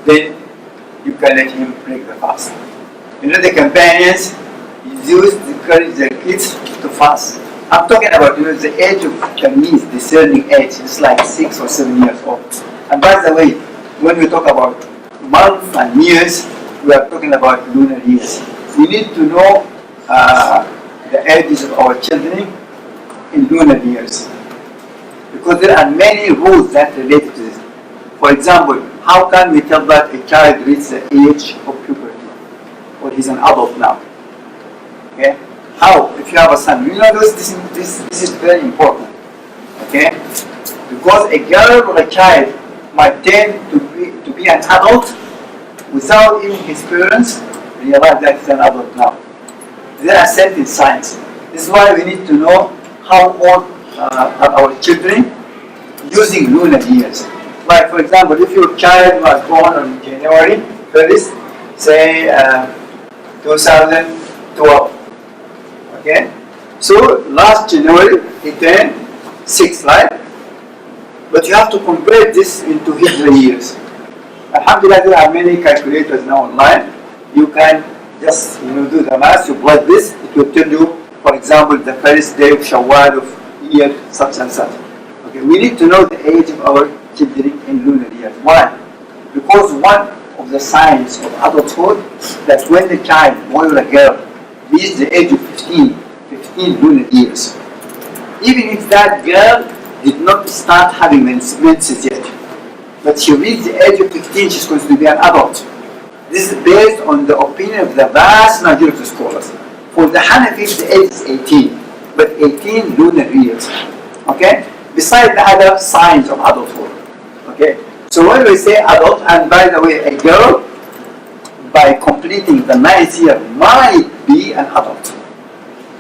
then you can let him break the fast. The companions used to encourage their kids to fast. I'm talking about the age of Chinese, discerning age. It's like 6 or 7 years old. And by the way, when we talk about months and years, we are talking about lunar years. We need to know the ages of our children in lunar years, because there are many rules that relate to this. For example, how can we tell that a child reaches the age of puberty, or he's an adult now? Okay. How? If you have a son, this is very important. Okay? Because a girl or a child might tend to be an adult without even his parents realize that he's an adult now. There are certain signs. This is why we need to know how old are our children using lunar years. Like for example, if your child was born on January 1st, say 2012, okay? So last January he turned 6, right? But you have to convert this into Hijra years. Alhamdulillah, there are many calculators now online. You can just do the math, you plug this, it will tell you, for example, the first day of Shawwal of year such and such. Okay, we need to know the age of our children in lunar years. Why? Because one of the signs of adulthood that when the child, boy or a girl, reaches the age of 15 lunar years, even if that girl did not start having menses yet, but she reached the age of 15, she's going to be an adult. This is based on the opinion of the vast majority of scholars. For the Hanafis, the age is 18, but 18 lunar years. Okay? Besides the other signs of adulthood. Okay? So when we say adult, and by the way, a girl, by completing the 9th year, might be an adult.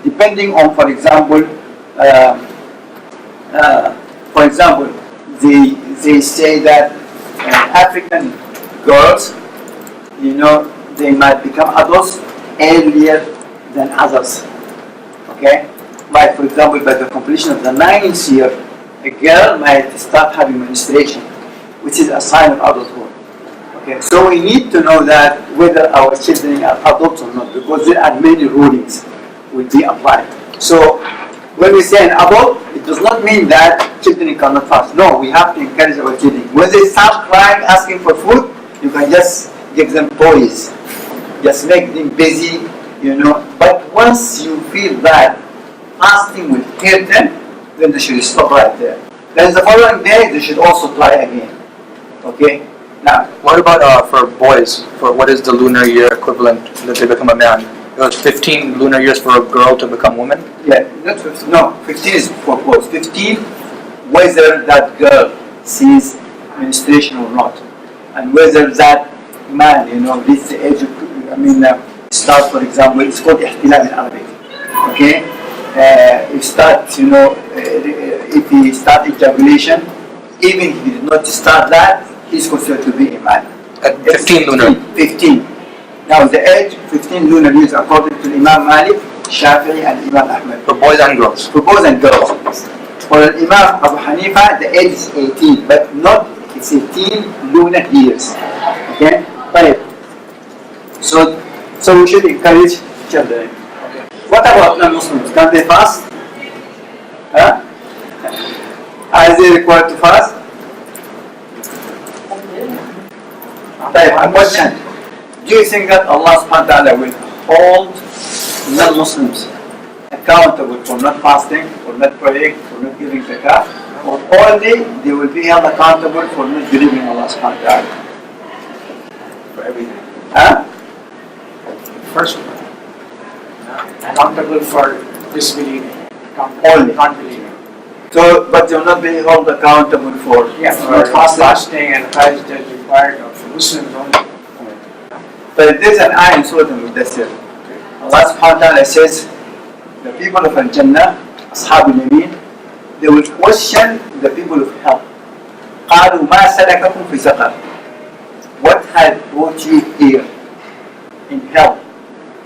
Depending on, for example, they say that African girls, they might become adults earlier than others. Okay? Like for example, by the completion of the 9th year, a girl might start having menstruation, which is a sign of adulthood. Okay? So we need to know that whether our children are adults or not, because there are many rulings will be applied. So when we say an adult, it does not mean that children cannot fast. No, we have to encourage our children. When they start crying, asking for food, you can just give them toys. Just make them busy, But once you feel that fasting will hurt them, then they should stop right there. Then the following day, they should also try again. Okay? Now, what about for boys? For what is the lunar year equivalent that they become a man? It was 15 lunar years for a girl to become woman? yeah, not 15, no, 15 is for boys. 15, whether that girl sees menstruation or not. And whether that man, reaches the age of, start, for example, it's called ihtilal in Arabic. Okay? If he starts ejaculation, even if he did not start that, he's considered to be a man. At 15 lunar? 15. Now the age, 15 lunar years, according to Imam Malik, Shafi'i and Imam Ahmed. For boys and girls? For boys and girls. For Imam Abu Hanifa, the age is 18, but not, it's 18 lunar years. Okay? Right. So we should encourage children. Okay. What about non-Muslims? Can they fast? Huh? Are they required to fast? Right, a question. Do you think that Allah subhanahu wa ta'ala will hold non-Muslims accountable for not fasting, for not praying, for not giving zakah, or only they will be held accountable for not believing Allah subhanahu wa ta'ala? For everything. Huh? First one. Accountable for disbelieving. Only. Not believing. So, but they will not be held accountable for not fasting. Fasting and Hajj that is required of Muslims only. But there's an ayah in Surah Al-Mudassir. Allah subhanahu wa ta'ala says, the people of Al-Jannah, Ashab al-Yamin, they will question the people of hell. قَالُوا مَا سَلَكَكُمْ فِي سَقَرٍ. What had brought you here in hell?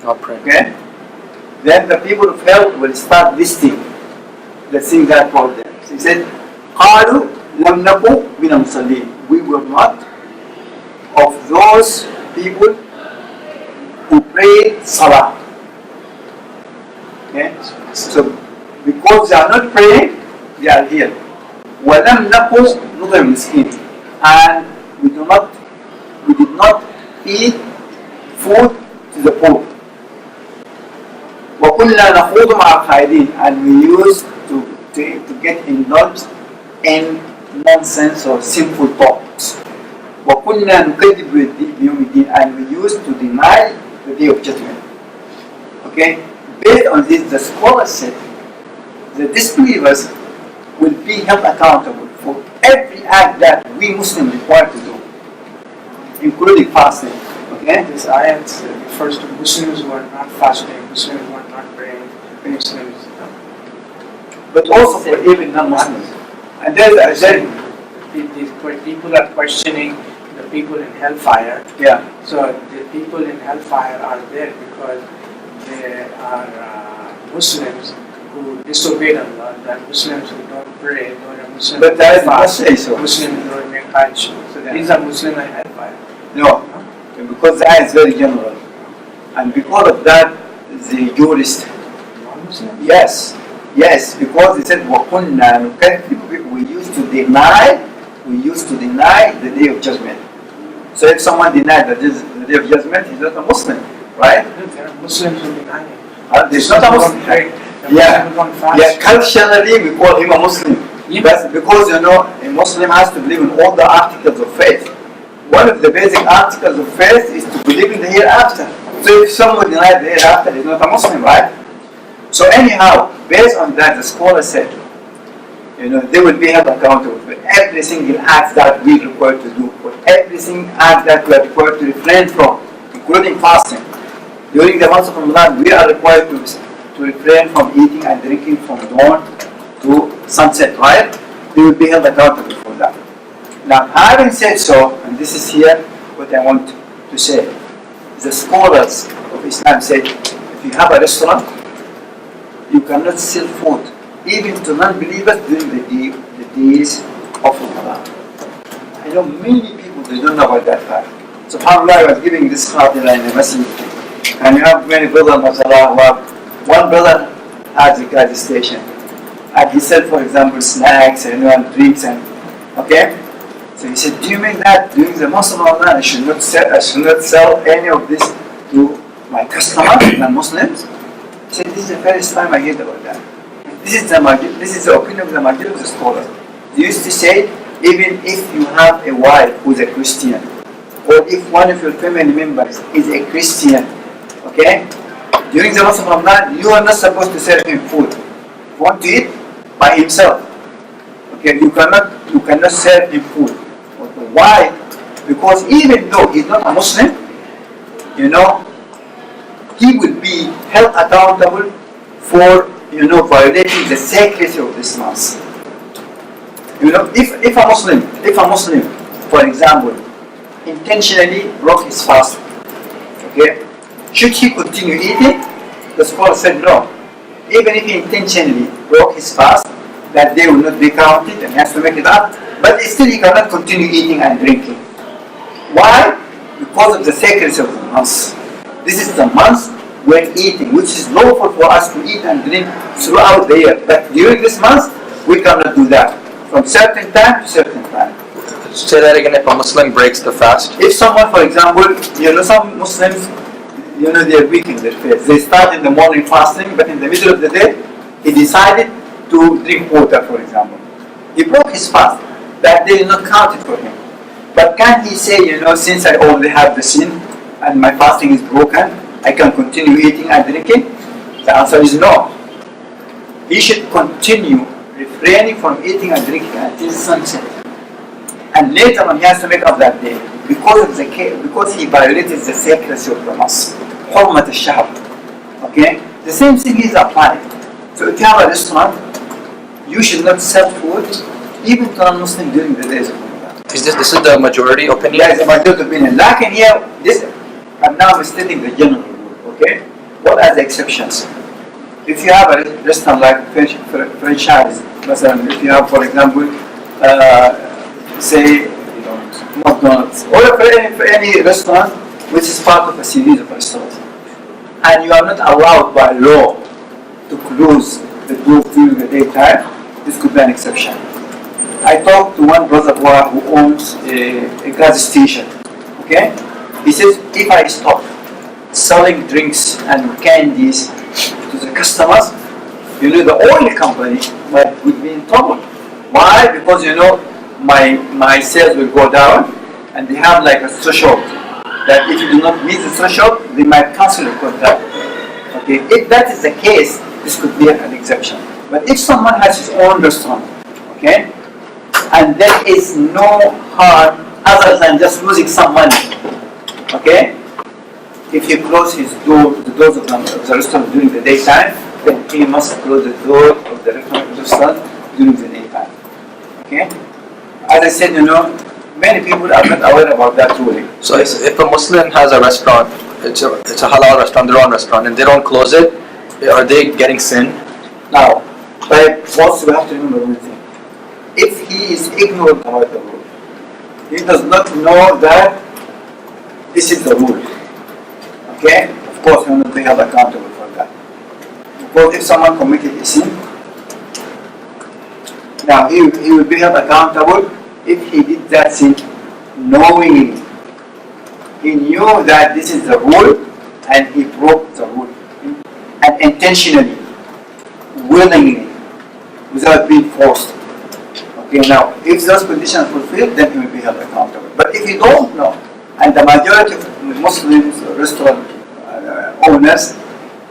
Not praying. Okay? Then the people of hell will start listing the things that brought them. So he said, قَالُوا لَمْ نَكُ مِنَ الْمُصَلِّينَ. We were not of those people who prayed salah. Okay? So because they are not praying, they are here. وَلَمْ نَكُ نُطْعِمُ الْمِسْكِينَ. And we did not feed food to the poor. وَكُنَّا نَخُوضُ مَعَ الْخَائِضِينَ. And we used to get indulged in nonsense or sinful thoughts. وَكُنَّا نُكَذِّبُ بِيَوْمِ الدِّينِ. And we used to deny the day of judgment. Okay? Based on this, the scholars said the disbelievers will be held accountable for every act that we Muslims require to do, including fasting. Okay? This ayat refers to Muslims who are not fasting, Muslims who are not praying, Muslims. But also for even non-Muslims. And then, These people are questioning the people in hellfire. yeah. So the people in hellfire are there because they are Muslims who disobeyed Allah, that Muslims who don't pray, nor are Muslims But who that don't must fast, say so. Muslims who don't make Hajj. So Yeah. these are Muslims in hellfire. No, because the ayah is very general. And because of that, the jurist, Non-Muslims? yes, because he said, وَكُنَّا نُكَذِّبُ we used to deny the day of judgment. So if someone denied the day of judgment, he's not a Muslim, right? There are Muslims who deny it. He's not a Muslim. Yeah. Yeah, culturally we call him a Muslim. Yeah. That's because a Muslim has to believe in all the articles of faith. One of the basic articles of faith is to believe in the hereafter. So if someone denies the hereafter, he's not a Muslim, right? So anyhow, based on that, the scholar said, they will be held accountable for every single act that we are required to do, for every single act that we are required to refrain from, including fasting. During the month of Ramadan, we are required to refrain from eating and drinking from dawn to sunset, right? We will be held accountable for that. Now, having said so, and this is here what I want to say, the scholars of Islam said, if you have a restaurant, you cannot sell food, even to non-believers during the days of Ramadan. I know many people, they don't know about that fact. SubhanAllah, I was giving this khatira in a message, and you have many brothers, mashallah, who have, one brother has a gas station, and he said, for example, snacks and drinks, and okay? So he said, do you mean that during the month of Ramadan I should not sell any of this to my customers, non-Muslims? He said, this is the first time I heard about that. This is the opinion of the majority of the scholars. They used to say, even if you have a wife who is a Christian, or if one of your family members is a Christian, okay? During the month of Ramadan, you are not supposed to serve him food. If you want to eat by himself, okay? You cannot serve him food. Why? Because even though he's not a Muslim, he will be held accountable for violating the secrecy of this month. If a Muslim, for example, intentionally broke his fast, okay, should he continue eating? The scholar said no. Even if he intentionally broke his fast, that day will not be counted and he has to make it up, but still he cannot continue eating and drinking. Why? Because of the secrecy of the month. This is the month when eating, which is lawful for us to eat and drink throughout the year. But during this month, we cannot do that. From certain time to certain time. Say that again, if a Muslim breaks the fast. If someone, for example, some Muslims, they're weak in their faith. They start in the morning fasting, but in the middle of the day, he decided to drink water, for example. He broke his fast. That day is not counted for him. But can he say, since I already have the sin and my fasting is broken, I can continue eating and drinking? The answer is no. He should continue refraining from eating and drinking until sunset. And later on he has to make up that day because he violated the secrecy of the month. Hurmat al-shahr. Okay? The same thing is applied. So if you have a restaurant, you should not sell food even to non-Muslim during the days of Ramadan. This is the majority opinion? That is the majority opinion. Like in here, and now I'm stating the general rule, okay? What are the exceptions? If you have a restaurant like franchise, if you have, for example, say McDonald's, or for any restaurant which is part of a series of restaurants, and you are not allowed by law to close the door during the daytime, this could be an exception. I talked to one brother who owns a gas station, okay? He says, if I stop selling drinks and candies to the customers, the oil company would be in trouble. Why? Because my sales will go down, and they have like a threshold that if you do not meet the threshold, they might cancel the contract. Okay, if that is the case, this could be an exception. But if someone has his own restaurant, okay, and there is no harm other than just losing some money, okay, If he closes his door, the doors of the restaurant during the daytime, then he must close the door of the restaurant during the daytime. Okay? As I said, many people are not aware about that ruling. So if a Muslim has a restaurant, it's a halal restaurant, their own restaurant, and they don't close it, are they getting sin? Now, but also we have to remember one thing. If he is ignorant about the rule, he does not know that this is the rule. Okay? Of course, he will not be held accountable for that. Because if someone committed a sin, now he will be held accountable if he did that sin knowingly. He knew that this is the rule and he broke the rule. And intentionally, willingly, without being forced. Okay, now, if those conditions are fulfilled, then he will be held accountable. But if you don't know, and the majority of Muslims, restaurant owners,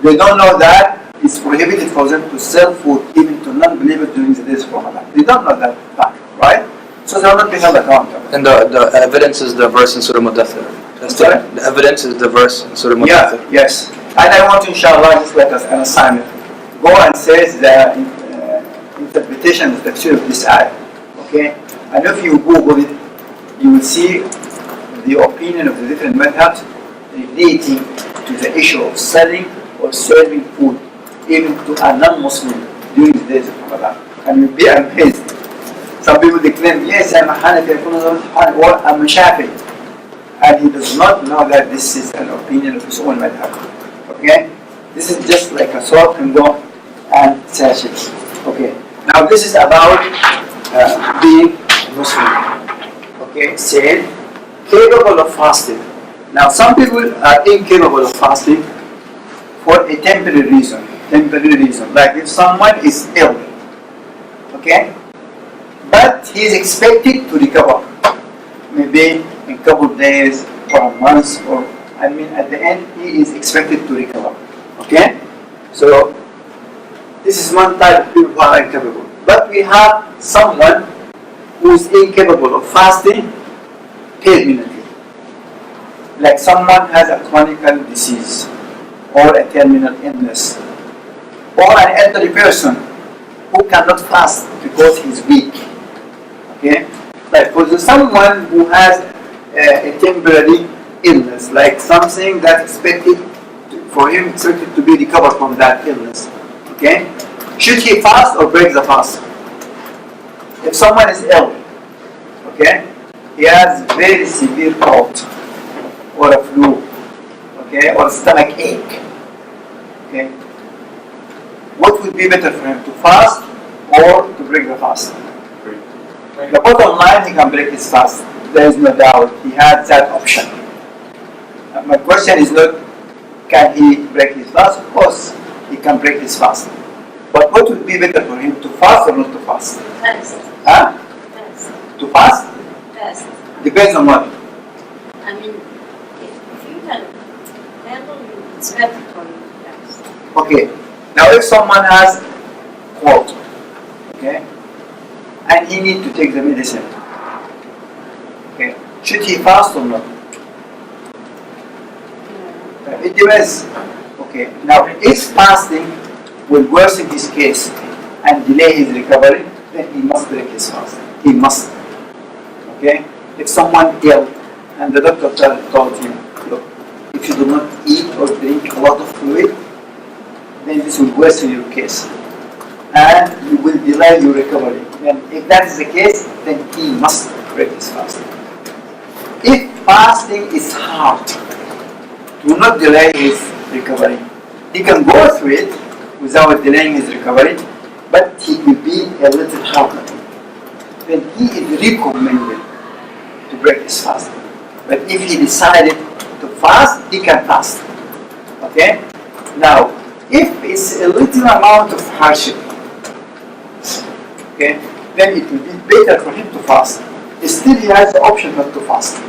they don't know that it's prohibited for them to sell food even to non-believers during the days of Ramadan. They don't know that fact, right? So they will not be held accountable. And the evidence is the verse in Surah Mudaththir. The evidence is the verse in Surah Mudaththir. Yeah, yes. And I want to, inshallah, just like an assignment, go and say the interpretation of the tafsir of this ayah. Okay? And if you Google it, you will see the opinion of the different madhabs relating to the issue of selling or serving food even to a non-Muslim during the days of Ramadan. And you'll be amazed. Some people declare, yes, I'm a Hanafi, or I'm a Shafi. And he does not know that this is an opinion of his own madhab. Okay? This is just like a sword can go and search it. Okay. Now this is about being Muslim. Okay, said capable of fasting. Now some people are incapable of fasting for a temporary reason. Like if someone is ill, okay, but he is expected to recover, maybe in a couple of days or a month, or at the end he is expected to recover. Okay, so this is one type of people who are incapable. But we have someone who is incapable of fasting permanently. Like someone has a chronic disease or a terminal illness, or an elderly person who cannot fast because he's weak. Okay? Like for someone who has a temporary illness, like something that's expected to be recovered from that illness. Okay? Should he fast or break the fast? If someone is ill, okay, he has very severe cold or a flu, okay, or stomach ache, okay, what would be better for him, to fast or to break the fast? The bottom line, he can break his fast. There is no doubt. He has that option. My question is not, can he break his fast? Of course, he can break his fast. But what would be better for him, to fast or not to fast? Fast. Huh? Fast. To fast? Fast. Depends on what? I mean, if you can handle it, it's better for you to fast. Okay. Now if someone has cold, okay, and he needs to take the medicine, okay, should he fast or not? It depends. Okay. Now if fasting will worsen his case and delay his recovery, then he must break his fast. He must. Okay? If someone ill and the doctor told him, look, if you do not eat or drink a lot of fluid, then this will worsen your case and you will delay your recovery. And if that is the case, then he must break his fast. If fasting is hard, do not delay his recovery. He can go through it without delaying his recovery, but he will be a little harder. Then he is recommended to break his fast. But if he decided to fast, he can fast. Okay? Now, if it's a little amount of hardship, okay, then it will be better for him to fast. Still, he has the option not to fast,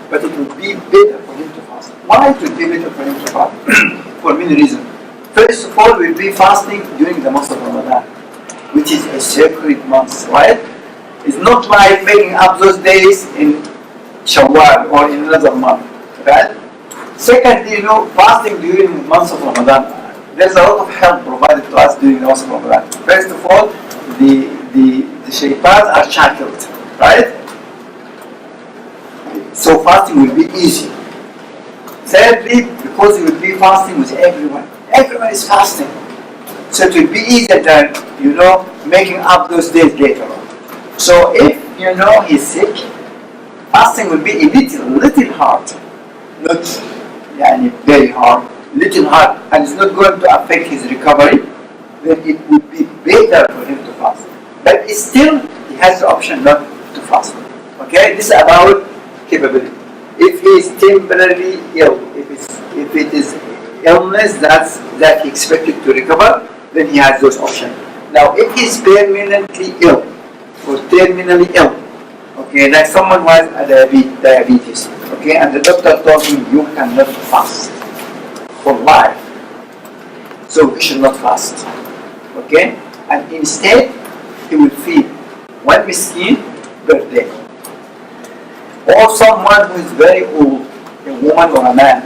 but it will be better for him to fast. Why it will be better for him to fast? For many reasons. First of all, we'll be fasting during the month of Ramadan, which is a sacred month, right? It's not like making up those days in Shawwal or in another month, right? Secondly, fasting during the month of Ramadan, there's a lot of help provided to us during the month of Ramadan. First of all, the shaitans are shackled, right? So fasting will be easy. Thirdly, because you will be fasting with everyone. Everyone is fasting. So it will be easier than, making up those days later on. So if he's sick, fasting will be a little hard. Not very hard, little hard, and it's not going to affect his recovery, then it would be better for him to fast. But still, he has the option not to fast. Okay, this is about capability. If he is temporarily ill, if it is illness that he expected to recover, then he has those options. Now, if he is permanently ill or terminally ill, okay, like someone who has a diabetes, okay, and the doctor told him you cannot fast for life, so he should not fast, okay, and instead he will feed one miskin per day. Or someone who is very old, a woman or a man,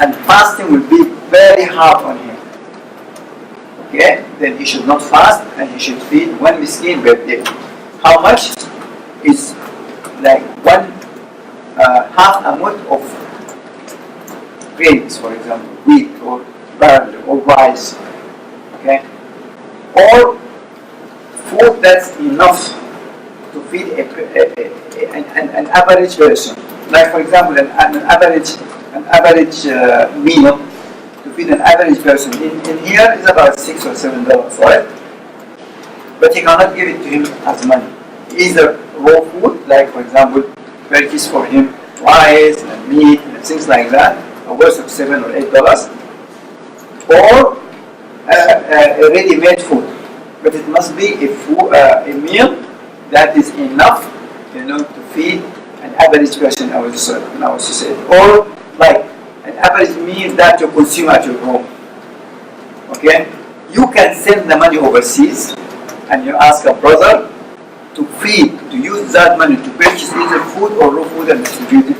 and fasting will be very hard on him, okay, then he should not fast and he should feed one miskin per day. How much? Is like half a month of grains, for example, wheat or barley or rice, okay, or food that's enough to feed an average person. Like for example, an average meal to feed an average person in here is about $6 or $7, right? But he cannot give it to him as money. Either raw food, like for example, purchase for him rice and meat and things like that, worth of $7 or $8, or a ready-made food. But it must be a meal that is enough, to feed an average person in our society, or like an average meal that you consume at your home. Okay, you can send the money overseas, and you ask a brother to use that money to purchase either food or raw food and distribute it.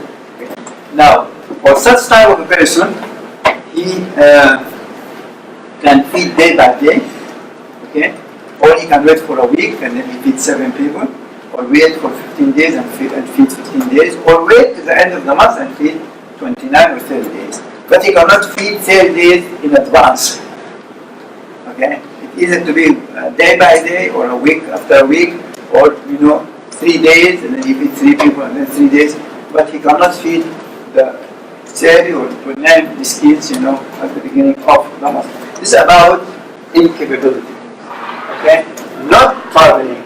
Now, for such type of a person, he can feed day by day, okay? Or he can wait for a week and then he feeds 7 people, or wait for 15 days and feed 15 days, or wait to the end of the month and feed 29 or 30 days. But he cannot feed 30 days in advance, okay? It either to be day by day or a week after a week, or 3 days and then he feeds 3 people and then 3 days, but he cannot feed the 30 or 29 miskins, at the beginning of Ramadan. This is about incapability, okay? Not traveling,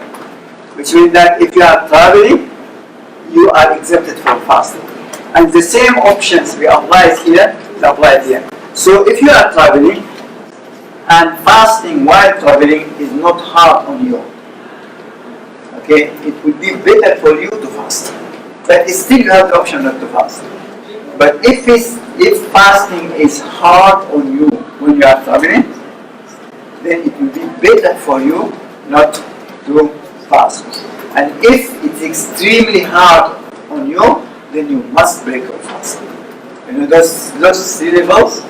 which means that if you are traveling, you are exempted from fasting. And the same options we applied here is applied here. So if you are traveling, and fasting while traveling is not hard on you, okay, it would be better for you to fast. But still you have the option not to fast. But if fasting is hard on you when you are traveling, then it will be better for you not to fast. And if it's extremely hard on you, then you must break your fast. Those syllables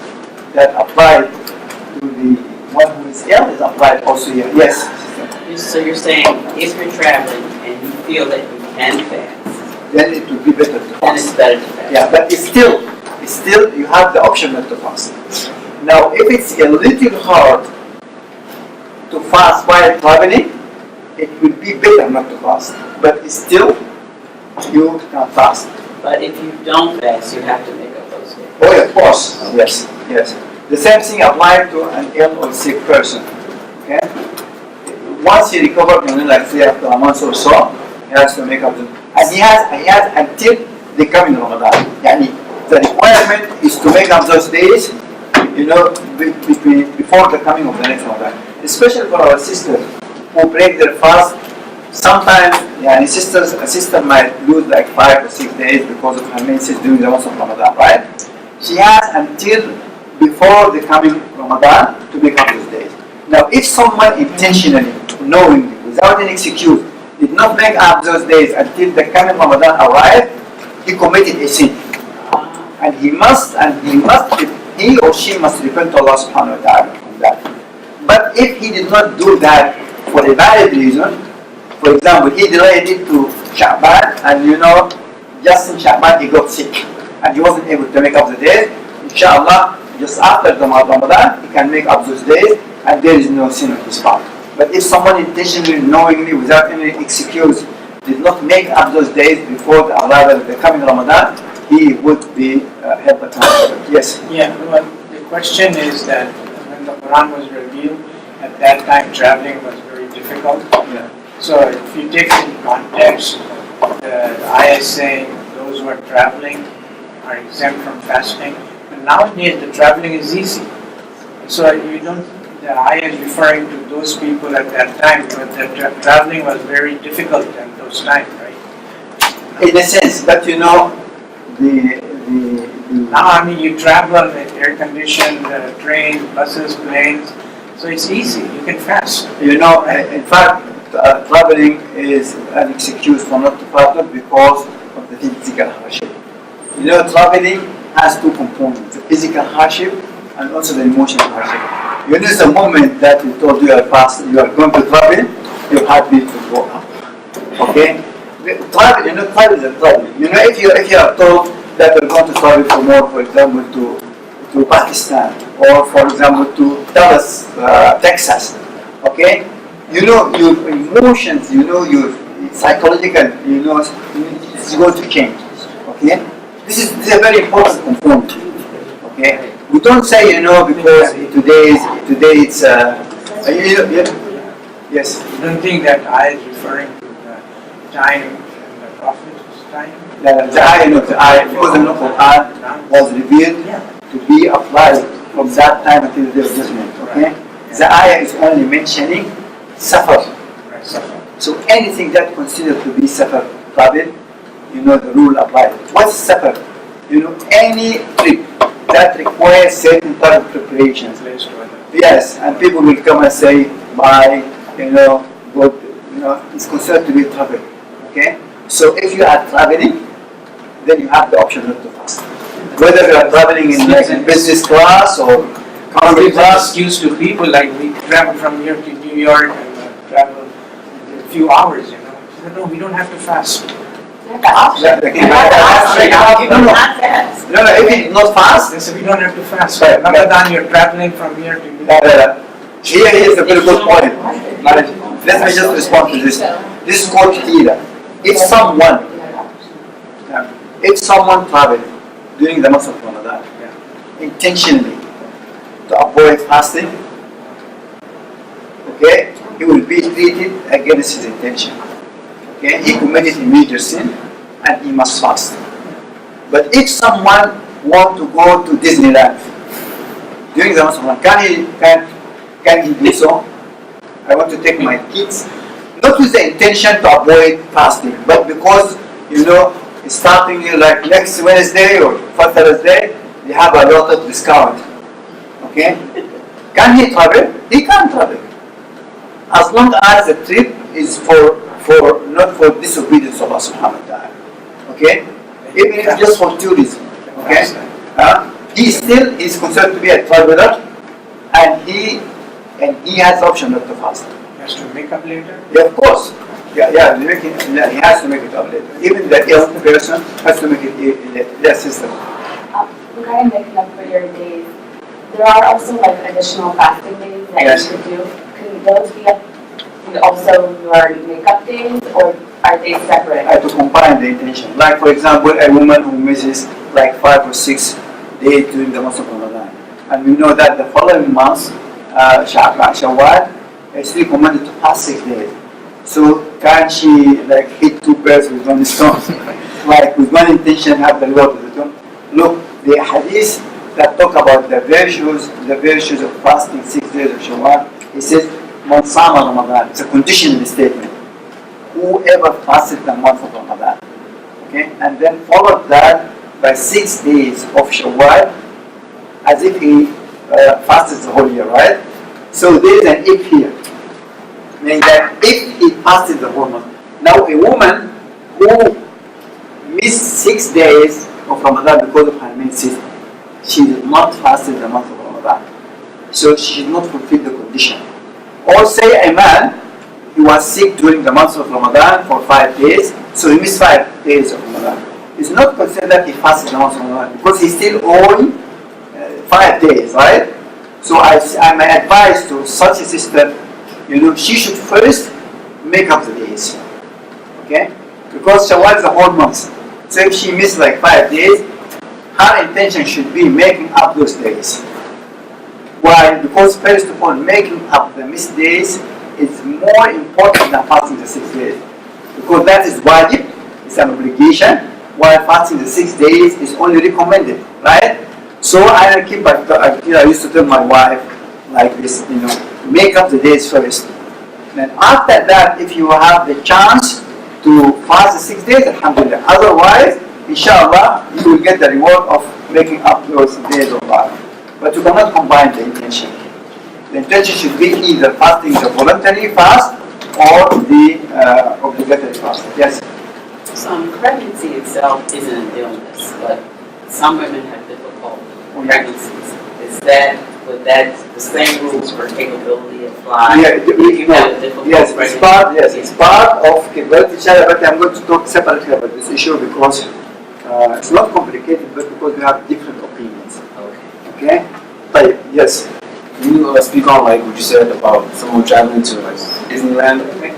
that apply to the one who is ill is applied also here. Yes? So you're saying if you're traveling and you feel that you can fast, then it would be better to fast. then it's better to fast. Yeah, but it's still you have the option not to fast. Now, if it's a little hard to fast while traveling, it would be better not to fast. But still, you can fast. But if you don't fast, you have to make up those days. Oh, of course. Yes. The same thing applies to an ill or sick person. Okay. Once he recovers, like say after a month or so, he has to make up the. And he has until the coming Ramadan. The requirement is to make up those days, before the coming of the next Ramadan. Especially for our sisters who break their fast. Sometimes, a sister might lose like 5 or 6 days because of her menses during the month of Ramadan, right? She has until before the coming Ramadan to make up those days. Now, if someone intentionally, knowingly, without any excuse, did not make up those days until the coming Ramadan arrived, he committed a sin. and he or she must repent to Allah subhanahu wa ta'ala from that. But if he did not do that for a valid reason, for example, he delayed it to Sha'ban, and just in Sha'ban he got sick, and he wasn't able to make up the days, inshallah, just after the Ramadan, he can make up those days, and there is no sin on his part. But if someone intentionally, knowingly, without any excuse, did not make up those days before the arrival of the coming Ramadan, he would be held accountable. Yes? Yeah, well, the question is that when the Quran was revealed, at that time traveling was very difficult. Yeah. So if you take in context, the ayah is saying those who are traveling are exempt from fasting. But nowadays the traveling is easy. So the ayah is referring to those people at that time, but the traveling was very difficult at those times, right? In a sense, but Now, I mean, you travel in air-conditioned trains, buses, planes, so it's easy. You can fast. in fact, traveling is an excuse for not to fast because of the physical hardship. Traveling has two components: the physical hardship and also the emotional hardship. The moment that you told you are going to travel, your heartbeat will go up. Okay? Travel is a travel. If you are told that you're going to travel tomorrow, for example, to Pakistan, or for example to Dallas, Texas, okay? Your emotions, your psychological, it's going to change. Okay? This is a very important component. Okay? We don't say, because today it's yes. You don't think that ayah is referring to the time and the Prophet's time? The ayah, because the Quran was revealed to be applied from that time until the day of judgment. Okay? The ayah is only mentioning safar. Right, suffer. So anything that considered to be safar travel, the rule applies. What's safar? Any trip that requires certain type of preparations. Yes, and people will come and say, bye, but it's considered to be travel. Okay? So if you are traveling, then you have the option not to fast. Whether you are traveling in business class or economy class. Excuse to people like we travel from here to New York and travel a few hours, No, we don't have to fast. You have the option. You have the option. No, if it's not fast, They say we don't have to fast. Right. Ramadan, you're traveling from here to New York. here is a very good point. Let me just respond to this. This is called hila. If someone travels during the month of Ramadan intentionally to avoid fasting, okay, he will be treated against his intention. Okay, he committed a major sin and he must fast. But if someone wants to go to Disneyland during the month of Ramadan, can he do so? I want to take my kids, not with the intention to avoid fasting, but because starting like next Wednesday or Thursday, they have a lot of discount. Okay? Can he travel? He can travel. As long as the trip is not for disobedience of Allah subhanahu wa ta'ala. Okay? Even if just for tourism. Okay? He still is considered to be a traveler, and he has the option not to fast. He has to make up later? Yeah, of course. He has to make it up later. Even the ill person has to make it their system. Regarding making up for your days, there are also additional fasting days that Yes. you could do. Can those be also your makeup days, or are they separate? To combine the intention. Like for example, a woman who misses like 5 or 6 days during the month of Ramadan. And we know that the following month, Shawwal, is recommended to fast 6 days. So can she hit 2 birds with one stone? With one intention have the reward of the two? Look, the hadith that talk about the virtues of fasting 6 days of Shawwal, it says, Man sama Ramadan. It's a conditional statement. Whoever fasted the month of Ramadan. Okay? And then followed that by 6 days of Shawwal, as if he fasted the whole year, right? So there is an if here. Meaning that if he fasted the whole month. Now a woman who missed 6 days of Ramadan because of her menses, she did not fast in the month of Ramadan. So she did not fulfill the condition. Or say a man, he was sick during the month of Ramadan for 5 days, so he missed 5 days of Ramadan. It's not considered that he fasted in the month of Ramadan because he's still owing 5 days, right? So I'm advised to such a sister, she should first make up the days, okay? Because Shawwal is the whole month. So if she missed like 5 days, her intention should be making up those days. Why? Because first of all, making up the missed days is more important than fasting the 6 days. Because that is wajib, it's an obligation, while fasting the 6 days is only recommended, right? So I used to tell my wife like this, make up the days first. Then after that, if you have the chance to fast the 6 days, alhamdulillah. Otherwise, inshallah, you will get the reward of making up those days of fast. But you cannot combine the intention. The intention should be either fasting the voluntary fast or the obligatory fast. Yes? Pregnancy itself isn't an illness, but some women have difficult pregnancies. Would the same rules for capability apply? Yes, it's part of capability, but I'm going to talk separately about this issue because it's not complicated, but because we have different opinions. Okay? But yes. Can you speak on what you said about someone traveling to Disneyland during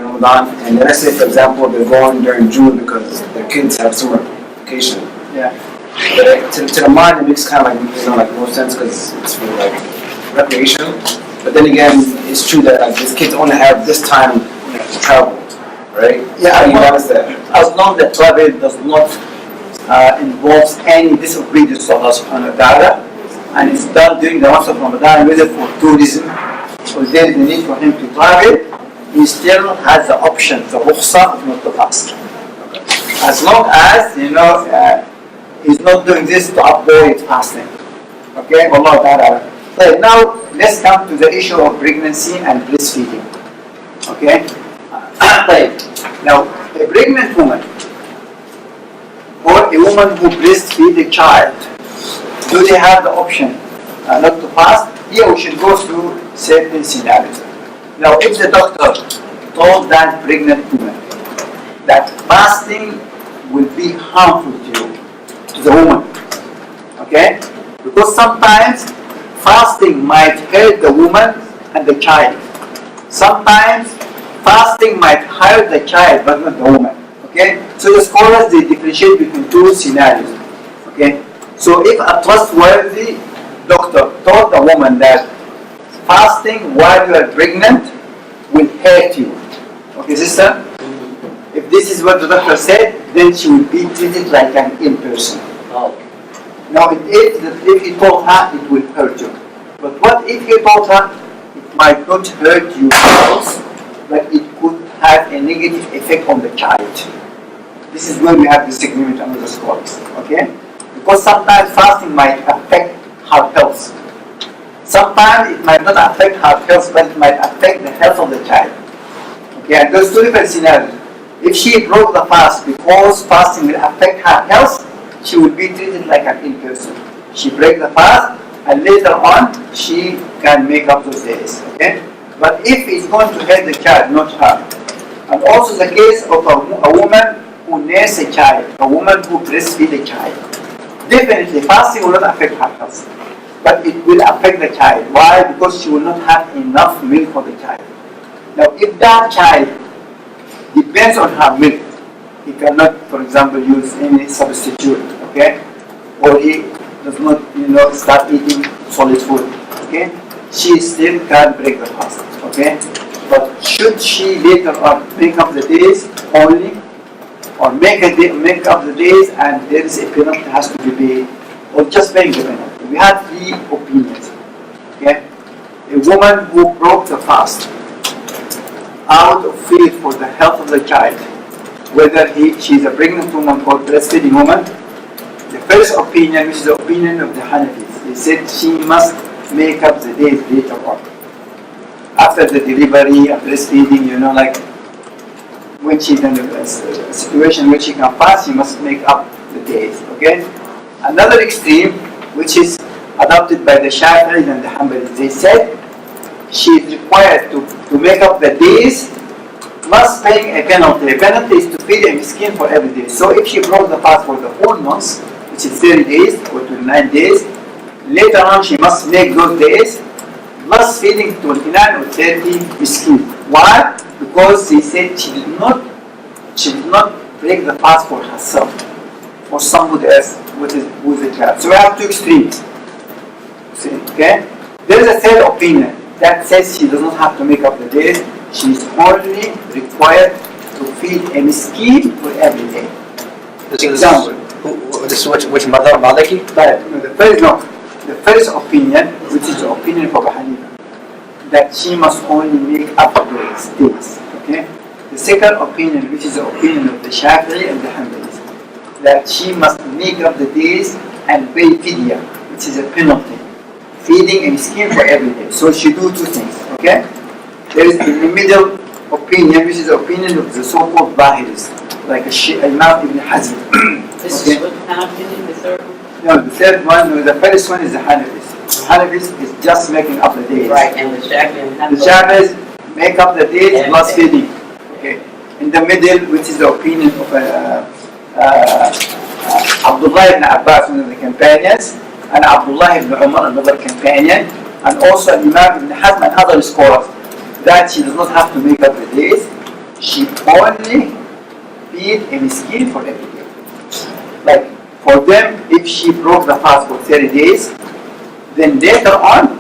Ramadan, and let's say for example they're going during June because their kids have summer vacation. Yeah. But to the mind it makes kind of no sense because it's for recreation. But then again, it's true that these kids only have this time to travel, right? Yeah. How do you balance that? As long as travel does not involves any disobedience to Allah Subhanahu wa Taala, and it's done during the month of Ramadan, whether for tourism or there is a need for him to travel, he still has the option, the rukhsa, not to fast. As long as, he's not doing this to avoid fasting. Okay? Wallahu ta'ala. So now, let's come to the issue of pregnancy and breastfeeding. Okay? Now, a pregnant woman or a woman who breastfeeds a child, do they have the option not to fast? Here we should go through certain scenarios. Now, if the doctor told that pregnant woman that fasting will be harmful to the woman, okay? Because sometimes fasting might hurt the woman and the child. Sometimes fasting might hurt the child but not the woman, okay? So the scholars, they differentiate between two scenarios, okay? So if a trustworthy doctor told a woman that fasting while you are pregnant will hurt you, okay, sister? If this is what the doctor said, then she will be treated like an ill person. Now, if he told her, it will hurt you. But what if he told her, it might not hurt you else, but it could have a negative effect on the child? This is where we have disagreement among the scholars, okay? Because sometimes fasting might affect her health. Sometimes it might not affect her health, but it might affect the health of the child. Okay, and there's two different scenarios. If she broke the fast because fasting will affect her health, she will be treated like an ill person. She breaks the fast, and later on, she can make up those days. Okay? But if it's going to hurt the child, not her. And also the case of a woman who nurses a child, a woman who breastfeeds a child. Definitely, fasting will not affect her health, but it will affect the child. Why? Because she will not have enough milk for the child. Now, if that child depends on her milk, he cannot, for example, use any substitute, okay? Or he does not, start eating solid food, okay? She still can't break the fast, okay? But should she later on make up the days only, or make up the days and there is a penalty has to be paid, or just paying the penalty? We have three opinions, okay? A woman who broke the fast out of fear for the health of the child, whether she's a pregnant woman or breastfeeding woman, the first opinion, which is the opinion of the Hanafis, they said she must make up the days later on. After the delivery and breastfeeding, when she's in a situation where she can fast, she must make up the the days. Okay. Another extreme, which is adopted by the Shafi'is and the Hanbalis, they said she is required to make up the days plus paying a penalty. A penalty is to feed a miskin for every day. So if she broke the fast for the whole month, which is 30 days or 29 days, later on she must make those days plus feeding 29 or 30 miskin. Why? Because they said she did not break the fast for herself, for somebody else with a child. So we have two extremes. See, okay? There is a third opinion that says she does not have to make up the days. She is only required to feed a miskin for every day. Example. This is which mother, Maliki? The first opinion, which is the opinion of Abu Hanifa, that she must only make up the days. Okay? The second opinion, which is the opinion of the Shafi'i and the Hanbalis, that she must make up the days and pay fidya, which is a penalty, feeding a miskin for every day. So she do two things. Okay? There is the middle opinion, which is the opinion of the so-called Zahiris, like Imam Ibn Hazm. This is what kind of opinion, the third one? No, the third one, the first one is the Hanafis. The Hanafis is just making up the days. Right, and the Shafi'i and The Shafi'is make up the days plus feeding. Okay. In the middle, which is the opinion of Abdullah ibn Abbas, one of the companions, and Abdullah ibn Umar, another companion, and also Imam ibn Hazm and other scholars, that she does not have to make up the days. She only feed a miskin for every day. Like for them, if she broke the fast for 30 days, then later on,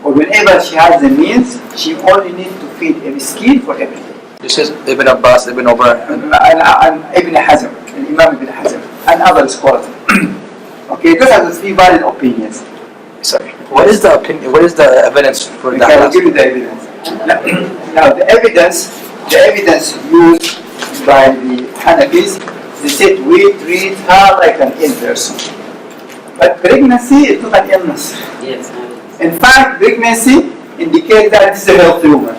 or whenever she has the means, she only needs to feed a miskin for every day. This is Ibn Abbas, Ibn Umar, and Ibn Hazm, and Imam Ibn Hazm, and other scholars. Okay, those are the three valid opinions. Sorry. What is the opinion? What is the evidence for that? Okay, I'll give you the evidence. Now the evidence used by the Hanafis, they said we treat her like an ill person. But pregnancy is not an illness. Yes. In fact, pregnancy indicates that this is a healthy woman.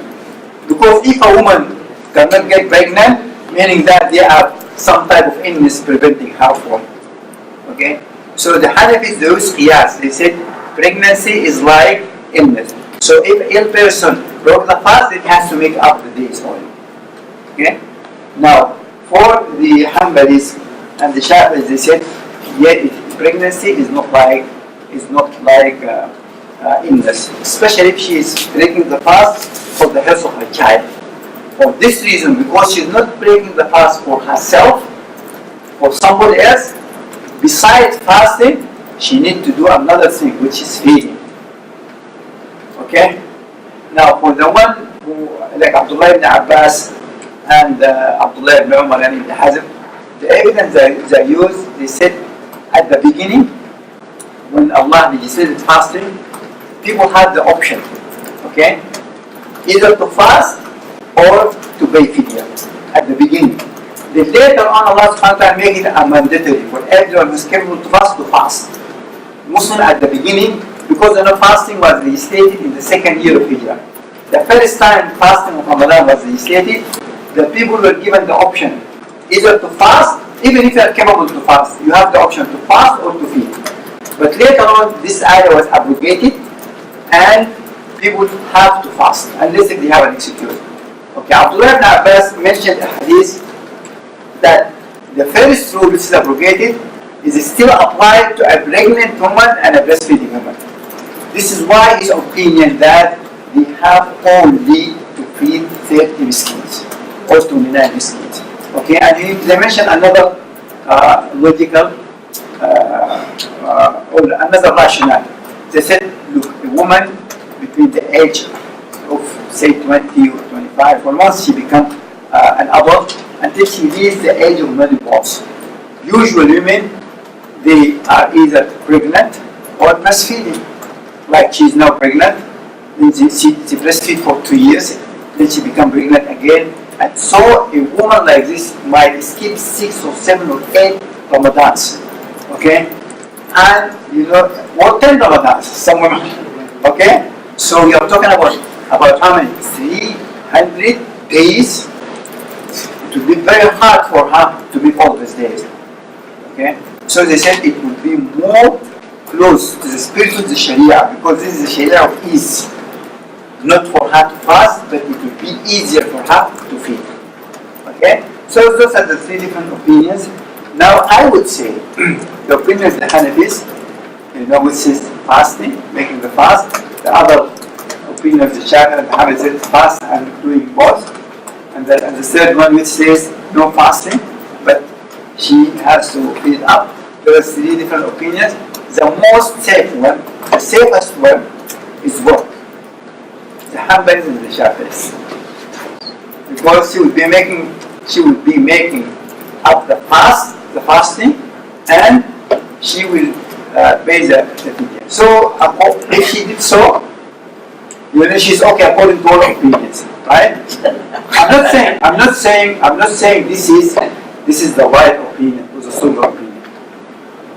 Because if a woman cannot get pregnant, meaning that they have some type of illness preventing her from. Okay? So the Hanafis, they use qiyas. They said pregnancy is like illness. So if an ill person broke the fast, it has to make up the days only. Okay? Now, for the Hanbalis and the Shafi'is, they said, pregnancy is not like illness, especially if she is breaking the fast for the health of her child. For this reason, because she is not breaking the fast for herself, for somebody else, besides fasting, she needs to do another thing, which is feeding. Okay? Now, for the one who, like Abdullah ibn Abbas and Abdullah ibn Umar and Ibn Hazm, the evidence they used, they said at the beginning, when Allah legislated fasting, people had the option, okay, either to fast or to pay fidya at the beginning. Then later on, Allah subhanahu wa ta'ala made it a mandatory for everyone who is capable to fast. Muslim at the beginning, because fasting was legislated in the second year of Hijrah. The first time fasting of Ramadan was legislated, the people were given the option either to fast, even if you are capable to fast, you have the option to fast or to feed. But later on, this ayah was abrogated and people have to fast unless they have an excuse. Okay, Abdullah ibn Abbas mentioned a hadith that the first rule which is abrogated is still applied to a pregnant woman and a breastfeeding woman. This is why his opinion that they have only to feed 30 miskins or 29 miskins. Okay, and they mentioned another logical or another rationale. They said, look, a woman between the age of say 20 or 25, for once she becomes an adult until she reaches the age of menopause. Usually women, they are either pregnant or breastfeeding. Like she is now pregnant, then she breastfeeds for 2 years, then she becomes pregnant again. And so a woman like this might skip 6 or 7 or 8 Ramadans. Okay? And or 10 Ramadans, some women. Okay? So we are talking about how many? 300 days. It would be very hard for her to be all these days. Okay? So they said it would be more close to the spirit of the Sharia because this is the Sharia of ease. Not for her to fast, but it would be easier for her to feed. Okay? So those are the three different opinions. Now I would say the opinion of the Hanafis, which is fasting, making the fast. The other opinion of the Shafi'i and the Hanafis is fast and doing both. And the third one which says no fasting, but she has to feed up. There are three different opinions. The most safe one, the safest one, is what? The Hanbalis and the Shafi'is. Because she would be making up the fasting, and she will pay the fidya. So if she did so, she's okay according to all opinions, right? I'm not saying this is the right opinion or the stronger opinion.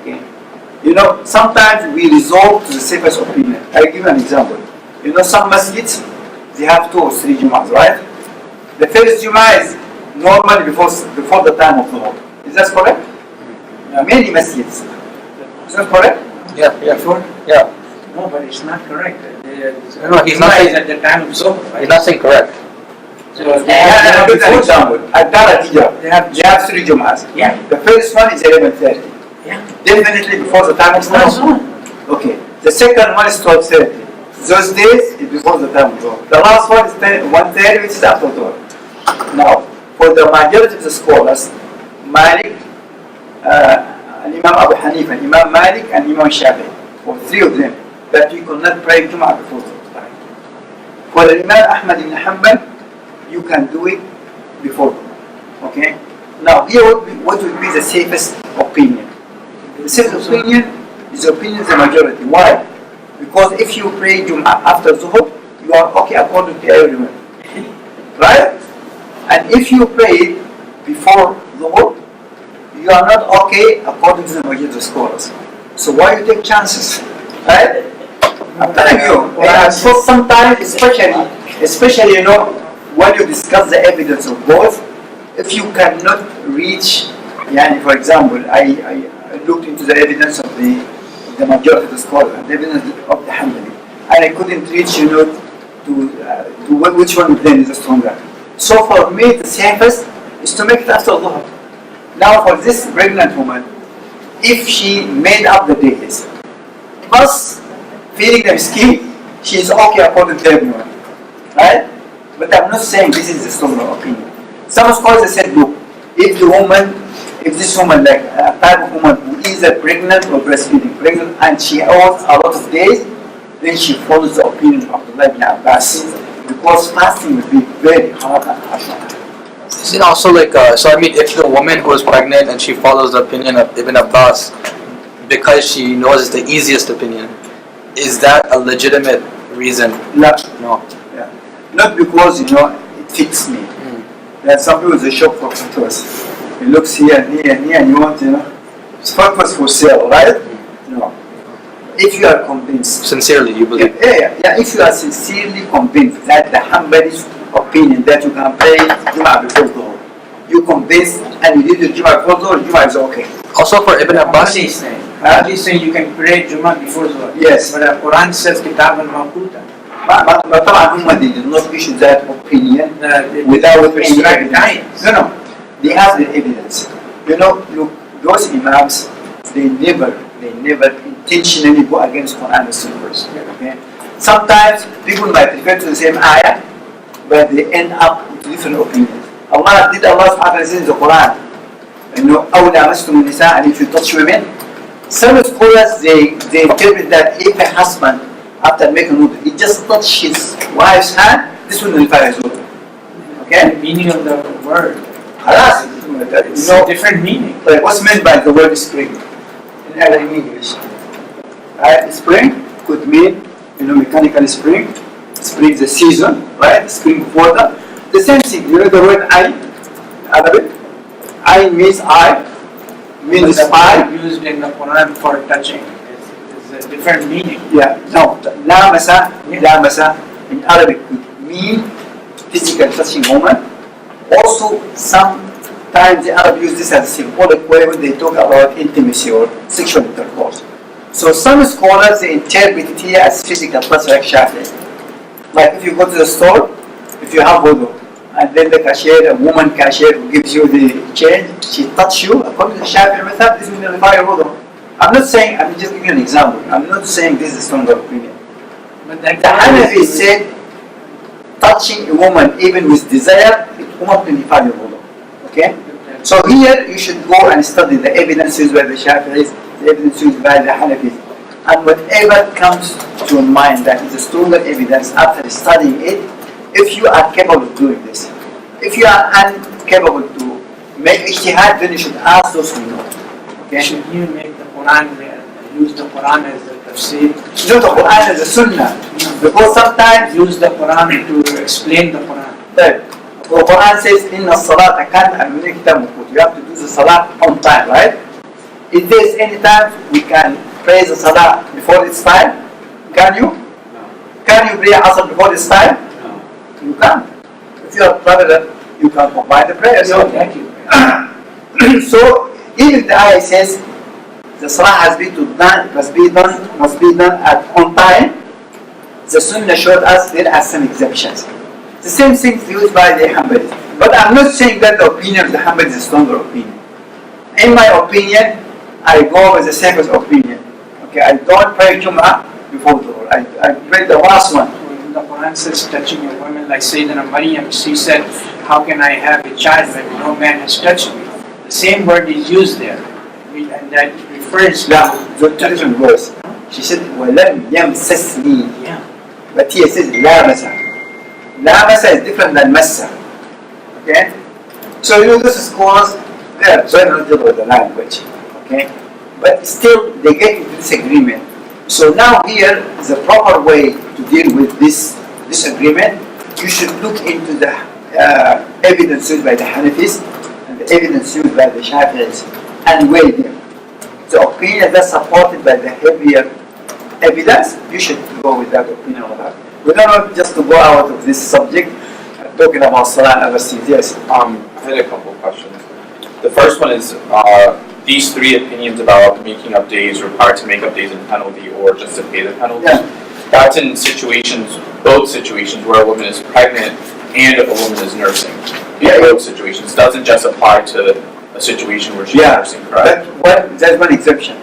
Okay? Sometimes we resort to the safest opinion. I'll give you an example. Some masjids, they have 2 or 3 Jum'ahs, right? The first Jum'ah is normally before the time of Dhuhr. Is that correct? Yeah. Many masjids. Is that correct? Yeah. Before? Yeah. No, but it's not correct. No, he's not saying at the time of Zuhr, right? He's not saying correct. So I'll give you an example. At Darajiyah, They have they have 3 Jum'ahs. Yeah. The first one is 11:30. Yeah. Definitely before the time of Dhuhr. Okay. The second one is 12:30. Those days is before the time of Dhuhr. The last one is 1:30, which is after Dhuhr. Now, for the majority of the scholars, Malik, Imam Abu Hanifa, Imam Malik, and Imam Shafi'i, for 3 of them, that you could not pray Jum'ah before the time. For the Imam Ahmad ibn Hanbal, you can do it before Dhuhr. Okay? Now, here what would be the safest opinion? The safest opinion is the opinion of the majority. Why? Because if you pray Jum'ah after Dhuhr, you are okay according to everyone. Right? And if you pray it before Dhuhr, you are not okay according to the majority of the scholars. So why you take chances? Right? I'm telling you. So sometimes, especially when you discuss the evidence of both, if you cannot reach, for example, I looked into the evidence of the majority of the scholars, the evidence of the Hanbali, and I couldn't reach, to which one of them is stronger. So for me, the safest is to make it after Dhuhr. Now for this pregnant woman, if she made up the days, plus feeding them skin, she is okay according to everyone. Right? But I'm not saying this is the stronger opinion. Some scholars said, look, if this woman, like a type of woman who is pregnant or breastfeeding, pregnant, and she owes a lot of days, then she follows the opinion of Abdullah ibn Abbas, because fasting would be very hard and harsh on her. Is it also like, if the woman who is pregnant and she follows the opinion of Ibn Abbas because she knows it's the easiest opinion, is that a legitimate reason? No. Yeah. Not because, it fits me. There are some people, they shop for fatwas. It looks here and here and here, and you want, it's fatwas for sale, right? No. If you are convinced. Sincerely, you believe? Yeah, if you are sincerely convinced that the Hanbali's opinion that you can pray Jum'ah before Dhuhr, you convinced and you did the Jum'ah before Dhuhr, Jum'ah is okay. Also for Ibn Abbas, he's saying you can pray Jum'ah before Dhuhr. Yes. But the Quran says Kitab al-Mawquta. But they did not issue that opinion without any evidence. No. They have the evidence. Look, those imams, they never intentionally go against Quran and Sunnah. Okay? Sometimes people might refer to the same ayah, but they end up with different opinions. Allah subhanahu wa ta'ala says in the Quran, أَوْ لَامَسْتُمُ النِّسَاءَ, and if you touch women, some scholars they interpret that if a husband, after making wudu, he just touched his wife's hand, this will nullify his wudu. Okay? The meaning of the word. It's a different meaning. Like what's meant by the word spring in English? Right? Spring could mean, mechanical spring. Spring is the season, right? Spring water. The same thing. The word ayn, Arabic. Ayn means eye, means spy. Used in the Quran for touching. It's a different meaning. Yeah. No. Lamasa in Arabic could mean physical touching woman. Also, some times the Arab use this as a symbolic way when they talk about intimacy or sexual intercourse. So some scholars they interpret it here as physical touch like Shafi'i. Like if you go to the store, if you have wudu, and then the cashier, a woman cashier who gives you the change, she touch you, according to the Shafi'i method, this will nullify your wudu. I'm not saying, I'm just giving you an example. I'm not saying this is a stronger opinion. But that The Hanafi said, touching a woman even with desire, it won't nullify your wudu. Okay? So here you should go and study the evidence used by the Shafi'is, the evidence used by the Hanafis. And whatever comes to your mind that is a stronger evidence after studying it, if you are capable of doing this. If you are incapable to make ijtihad, then you should ask those who know. Okay? should you make the Quran, use the Quran as the tafsir? No, the Quran is a sunnah. Because sometimes Use the Quran to explain the Quran. the Quran says, Inna salata kan al-munikta mukut. You have to do the salah on time, right? If there is any time we can pray the salah before its time, can you? No. Can you pray Asr before its time? No. You can. If you are a traveler, you can combine the prayers. No, thank you. So even the ayah says the salah must be done at on time. The sunnah showed us there are some exceptions. The same thing is used by the Hanbalis. But I'm not saying that the opinion of the Hanbalis is a stronger opinion. In my opinion, I go with the safest opinion. Okay, I don't pray Jum'ah before Dhuhr. I pray the last one. When the Quran says touching a woman, like Sayyidina Maryam, she said, how can I have a child when no man has touched me? The same word is used there. And that refers Now, to the different verse. She said, وَلَمْ يَمْسَسْنِي. yeah. But here it says, لَا مَسَى. لَا مَسَى is different than مَسَّى. Okay? So you know, this is scholars, they are very knowledgeable with the language. Okay? But still, they get into disagreement. So now here is the proper way to deal with this disagreement. You should look into the evidence used by the Hanafis and the evidence used by the Shafi'is and weigh them. The opinion that's supported by the heavier evidence, you should go with that opinion or that. We don't want just to go out of this subject talking about Salah and other things. Yes. I had a couple of questions. The first one is these three opinions about making up days, required to make up days in penalty or just to pay the penalty. Yeah. That's in situations, both situations where a woman is pregnant and a woman is nursing. In Yeah. both situations, doesn't just apply to a situation where she's nursing, correct? But there's one exception.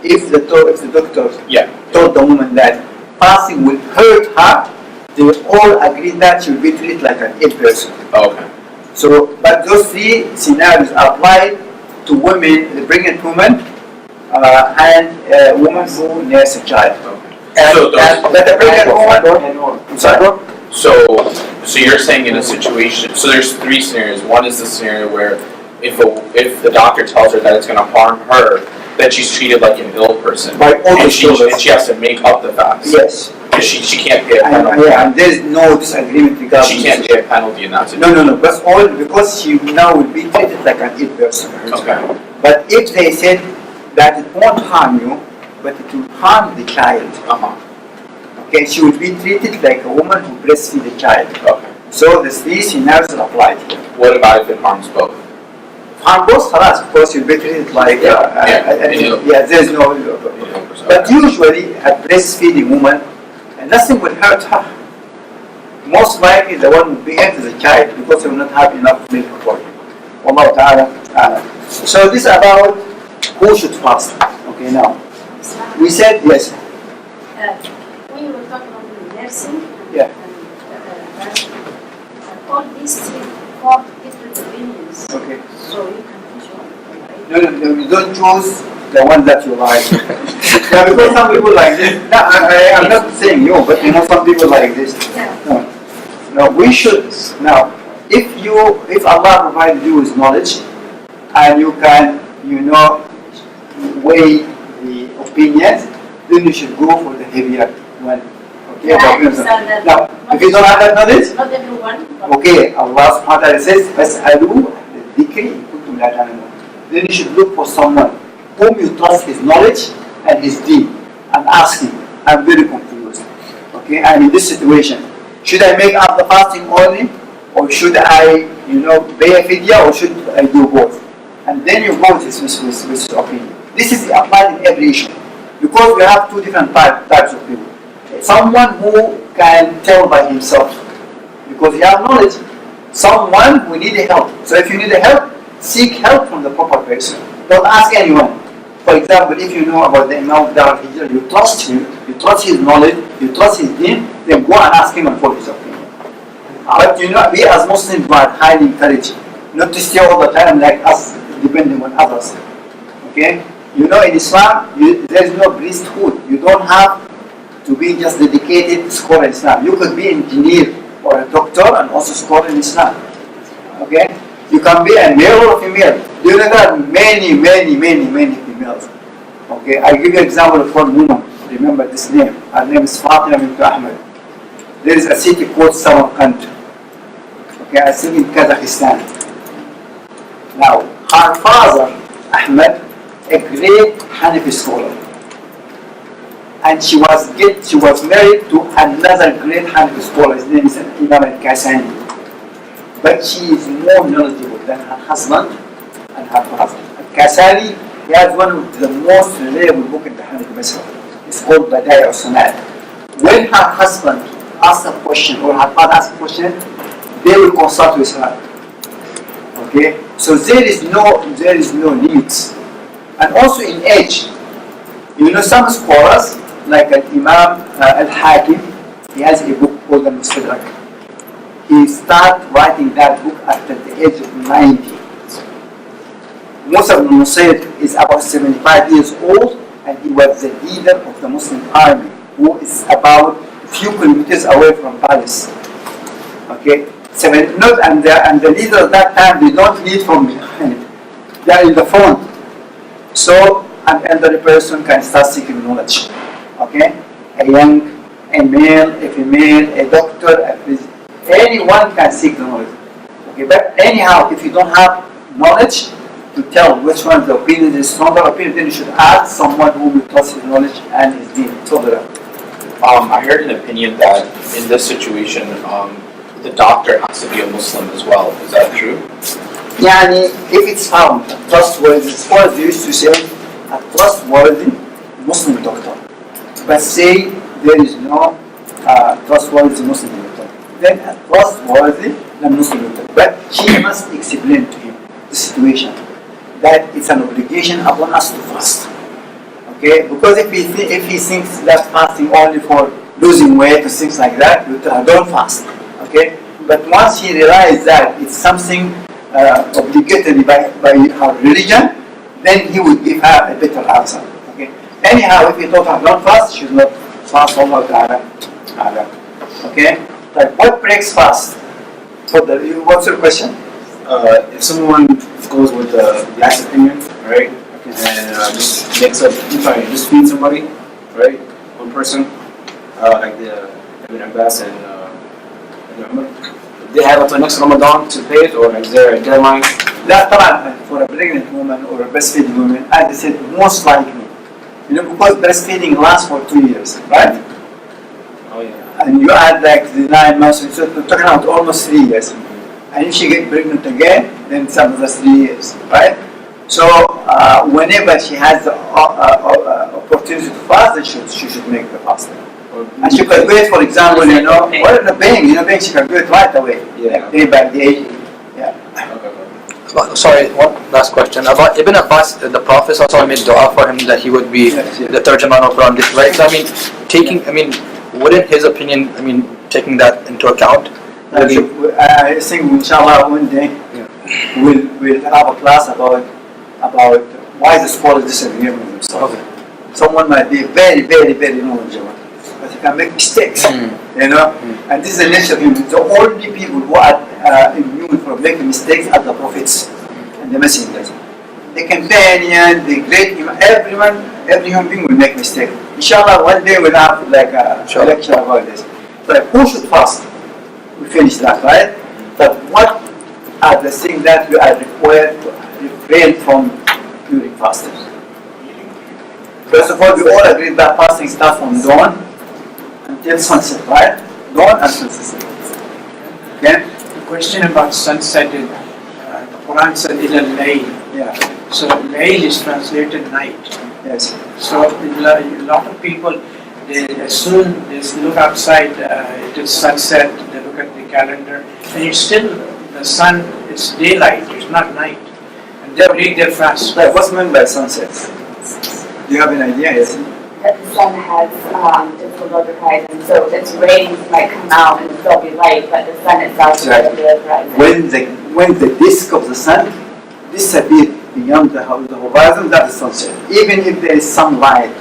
If the doctor Yeah. told the woman that fasting will hurt her, they will all agree that she will be treated like an ill person. Okay. So, but those three scenarios apply to women, the pregnant woman, and women who nurse a child. And, So those- but the pregnant woman, I'm sorry. So you're saying in a situation, so there's three scenarios. One is the scenario where if the doctor tells her that it's going to harm her, that she's treated like an ill person, By all the and she has to make up the fast. Yes. Because she can't pay a And, penalty. and there is no disagreement regarding She can't this. pay a penalty in that situation. No. That's all because she now will be treated like an ill person. Okay. But if they said that it won't harm you, but it will harm the child, Uh-huh. okay, she will be treated like a woman who breastfeeds the child. Okay. So the three scenarios are applied here. What about if it harms both? Harm both halas, of course, you'll be treated like, there's no. But usually, a breastfeeding woman, nothing will hurt her. Most likely, the one will be into the child because they will not have enough milk for him. Wallahu ta'ala. So this is about who should fast. Okay, now. We said yes. When you were talking about nursing, Yeah. all these four different opinions, Okay. so you can choose one, right? No, you don't choose the one that you like. Yeah, because some people like this. No, I'm not saying you, but some people like this. Yeah. No, we should. Now, if Allah provided you with knowledge, and you can, weigh the opinions, then you should go for the heavier one. Okay. Yeah, I understand that. Now, if you don't have that knowledge, Not everyone, but okay, Allah subhanahu wa ta'ala says, فَاسْأَلُوا الذِّكْرِ إِن كُنتُمْ لَا تَعْلَمُونَ. Then you should look for someone whom you trust his knowledge and his deed, and ask him, I'm very confused. Okay, I'm in this situation. Should I make up the fasting only? or should I, pay a fidya, or should I do both? And then you go with this opinion. This is applied in every issue, because we have two different types of people. Someone who can tell by himself, because he has knowledge. Someone who needs help. So if you need help, seek help from the proper person. Don't ask anyone. For example, if you know about the Imam of Dar al-Hijrah, you trust him, you trust his knowledge, you trust his deen, then go and ask him for his opinion. But we as Muslims are highly encouraged not to stay all the time like us, depending on others. Okay? In Islam, there is no priesthood. You don't have to be just dedicated scholar in Islam. You could be an engineer or a doctor and also scholar in Islam. Okay? You can be a male or a female. Do you know that many females? Okay, I'll give you an example of one woman. Remember this name. Her name is Fatima bint Ahmed. There is a city called Samarkand. Okay, I think in Kazakhstan. Now, her father, Ahmed, a great Hanafi scholar. And she was married to another great Hanafi scholar. His name is Imam al-Kasani. But she is more knowledgeable than her husband and her father. Al-Kasani, he has one of the most reliable books in the Hanafi Mazhab. It's called Badai al-Sunnah. When her husband asks a question or her father asks a question, they will consult with her. Okay? So there is no limits. And also in age. Some scholars, like Imam al-Hakim, he has a book called Al-Mustadrak. He started writing that book after the age of 90. Musa ibn Nusayr is about 75 years old, and he was the leader of the Muslim army, who is about a few kilometers away from Paris. Okay? And the leader at that time, they don't lead from behind. They are in the front. So an elderly person can start seeking knowledge. Okay? A male, a female, a doctor, a physician. Anyone can seek the knowledge. Okay, but anyhow, if you don't have knowledge to tell which one the opinion is stronger opinion, then you should ask someone who will trust his knowledge and his deen. I heard an opinion that in this situation, the doctor has to be a Muslim as well. Is that true? If it's found trustworthy, scholars used to say a trustworthy Muslim doctor. But say there is no trustworthy Muslim doctor. Then a trustworthy non-Muslim doctor. But she must explain to him the situation, that it's an obligation upon us to fast. Okay? Because if he thinks that fasting only for losing weight or things like that, you don't fast. Okay? But once he realizes that it's something obligatory by her religion, then he would give her a better answer. Okay? Anyhow, if he told her don't fast, she should not fast. Allah Ta'ala. Okay? Like what breaks fast? What's your question? If someone goes with the last opinion, right, and just makes up, just feed somebody, right, one person, like the Ibn Abbas and they have until next Ramadan to pay it, or is there a deadline? For a pregnant woman or a breastfeeding woman, as I said, most likely, because breastfeeding lasts for 2 years, right? Oh yeah. And you add like the 9 months, so we're talking about almost 3 years. And if she gets pregnant again, then it's another 3 years, right? So whenever she has the opportunity to fast, then she should make the fasting. And she could do it, for example, what the pain, she can do it right away, day by day. Yeah. Sorry, one last question. About Ibn Abbas, the Prophet also made dua for him that he would be the Tarjuman of Quran, right? So wouldn't his opinion, taking that into account? I think inshallah one day we'll have a class about why the scholars disagree with themselves. Okay. Someone might be very, very, very knowledgeable, but he can make mistakes, and this is the nature of human. The only people who are immune from making mistakes are the prophets and the messengers. The companion, the great Imam, every human being will make mistakes. Inshallah, one day we'll have like a lecture about this. But who should fast? We finished that, right? But what are the things that we are required to refrain from during fasting? First of all, we all agree that fasting starts from dawn until sunset, right? Dawn until sunset. Okay? question about sunset is, the Quran said ila layl. Yeah. So layl is translated night. Yes. So a lot of people, they as soon as they look outside, it is sunset. They look at the calendar, and it's still the sun. It's daylight. It's not night, and they break their fast. But what's meant by sunset? Do you have an idea? Yes. That the sun has different horizon, so its rays might come out and still be light, but the sun itself is Exactly. the horizon. When the disk of the sun disappears beyond the horizon, that is sunset. Even if there is some light,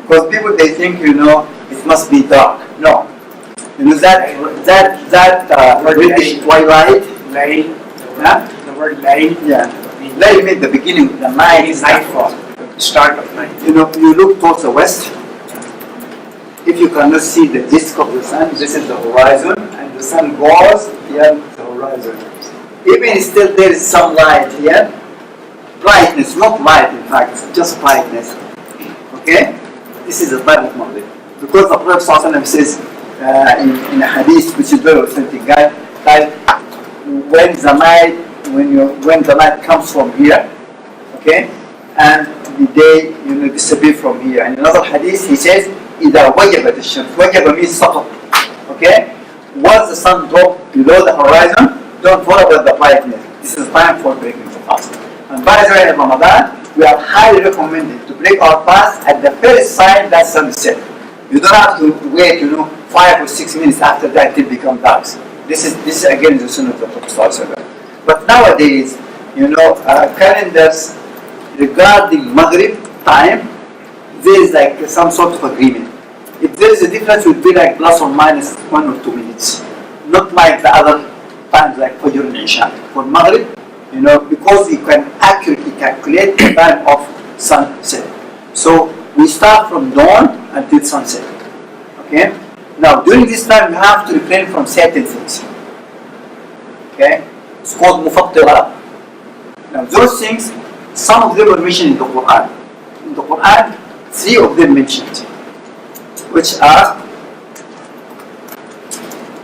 because people they think it must be dark. No, that reddish twilight. Layl, Yeah, the word layl, yeah. Light means the beginning, the night is nightfall, the start of night. You look towards the west. If you cannot see the disk of the sun, this is the horizon, and the sun goes beyond the horizon. Even still there is some light here. Brightness, not light in fact, it's just brightness. Okay? This is the type of Maghrib. Because the Prophet ﷺ says in a hadith which is very authentic, that when the light comes from here, okay, and the day disappear from here. And in another hadith he says, إِذَا وَجَبَتِ الشَّمْسُ. وَجَبَ means سَقَط. Okay? Once the sun drops below the horizon, don't worry about the brightness. This is time for breaking the fast. And by the way, in Ramadan, we are highly recommended to break our fast at the first sign that sun is set. You don't have to wait, 5 or 6 minutes after that till it becomes dark. This is again the sunnah of the Prophet. But nowadays, calendars regarding Maghrib time, there is like some sort of agreement. If there is a difference, it will be like plus or minus 1 or 2 minutes. Not like the other times like Fajr and Isha. For Maghrib, because you can accurately calculate the time of sunset. So we start from dawn until sunset. Okay? Now during this time you have to refrain from certain things. Okay? It's called mufattirat. Now those things, some of them are mentioned in the Quran. In the Quran, 3 of them mentioned, which are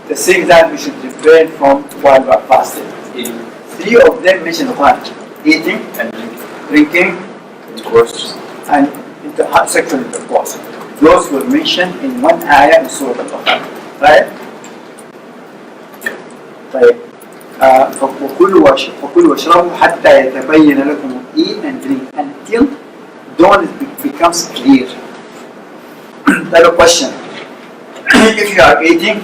the things that we should refrain from while we are fasting. 3 of them mentioned in the Quran: eating and drinking, Intercourse. and sexual intercourse. Those were mentioned in one ayah in Surah Al-Baqarah. Right? طيب. فكلوا واشربوا حتى يتبين لكم eat and drink until dawn becomes clear. That's a question. If you are eating,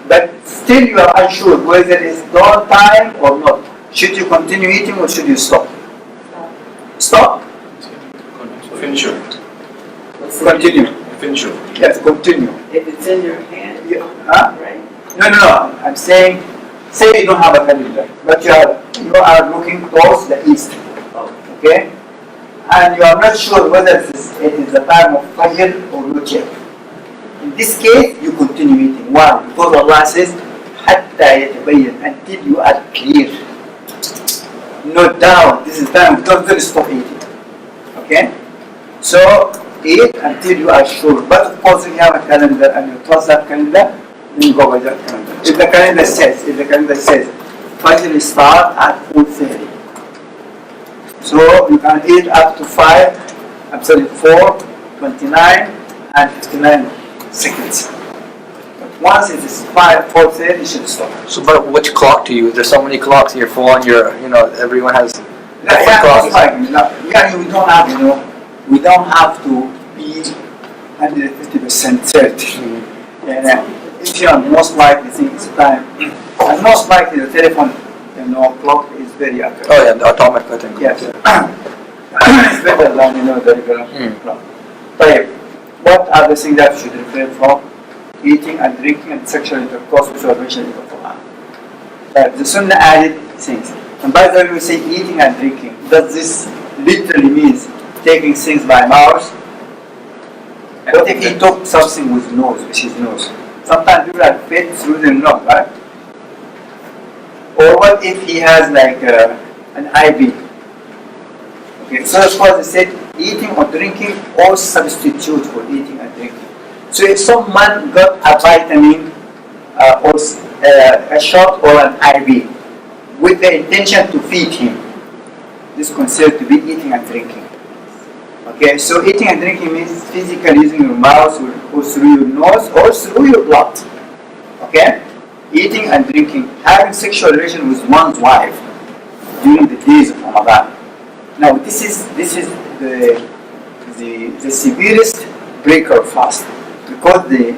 but still you are unsure whether it's dawn time or not, should you continue eating or should you stop? Stop? Finish it. Continue. Finish it. Yes, continue. If it's in your hand, Huh? right? No. I'm saying, say you don't have a calendar, but you are looking towards the east. Okay? And you are not sure whether it is the time of Fajr or not yet. In this case, you continue eating. Why? Because Allah says, حَتَّى يَتَبَيَّنْ, until you are clear. No doubt, this is time, don't stop eating. Okay? So, eat until you are sure. But of course, if you have a calendar and you trust that calendar, then go by that calendar. If the calendar says, Fajr start at 4:30. So you can eat up to 4:29 and 59 seconds. But once it is 4:30, you should stop. So, but which clock to use? There's so many clocks. Your phone, everyone has different clocks. We don't have to be 150% certain. If you are most likely think it's time, and most likely the telephone, clock is very accurate. Oh yeah, the atomic, I think. Yes. It's better than the regular clock. طيب, what are the things that you should refrain from? Eating and drinking and sexual intercourse, which are mentioned in the Quran. The Sunnah added things. And by the way, we say eating and drinking. Does this literally means taking things by mouth? What if he took something with his nose? Sometimes people are fed through their nose, right? Or what if he has like an IV? Okay, so as far as I said, eating or drinking or substitute for eating and drinking. So if someone got a vitamin or a shot or an IV with the intention to feed him. This is considered to be eating and drinking. Okay, so eating and drinking means physically using your mouth or through your nose or through your blood. Okay, eating and drinking, having sexual relation with one's wife during the days of Ramadan. Now this is the severest breaker of fast, because the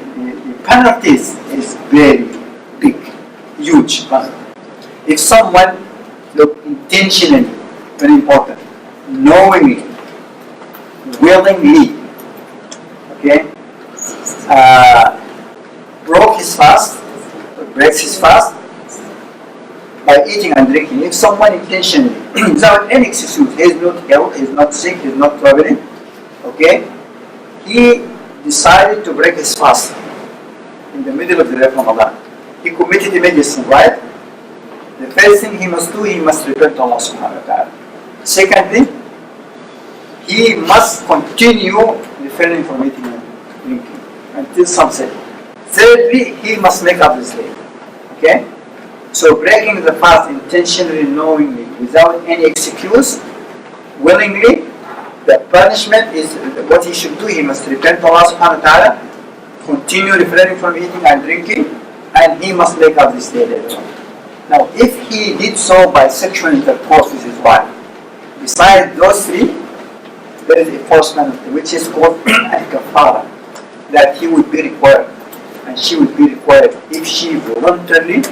penalties is very big, huge. If someone, look, intentionally, very important, knowingly, willingly, okay, breaks his fast by eating and drinking. If someone intentionally, without any excuse, he is not ill, he is not sick, he is not traveling, okay, he decided to break his fast in the middle of the day of Ramadan. He committed a major sin, right? The first thing he must do, he must repent to Allah subhanahu wa ta'ala. Secondly, he must continue refraining from eating and drinking until sunset. Thirdly, he must make up his day. Okay? So breaking the fast intentionally, knowingly, without any excuse, willingly, the punishment is what he should do. He must repent to Allah subhanahu wa ta'ala, continue refraining from eating and drinking, and he must make up this day later on. Now, if he did so by sexual intercourse with his wife, besides those three, there is a fourth penalty, which is called al-kafara, that he would be required, and she would be required if she voluntarily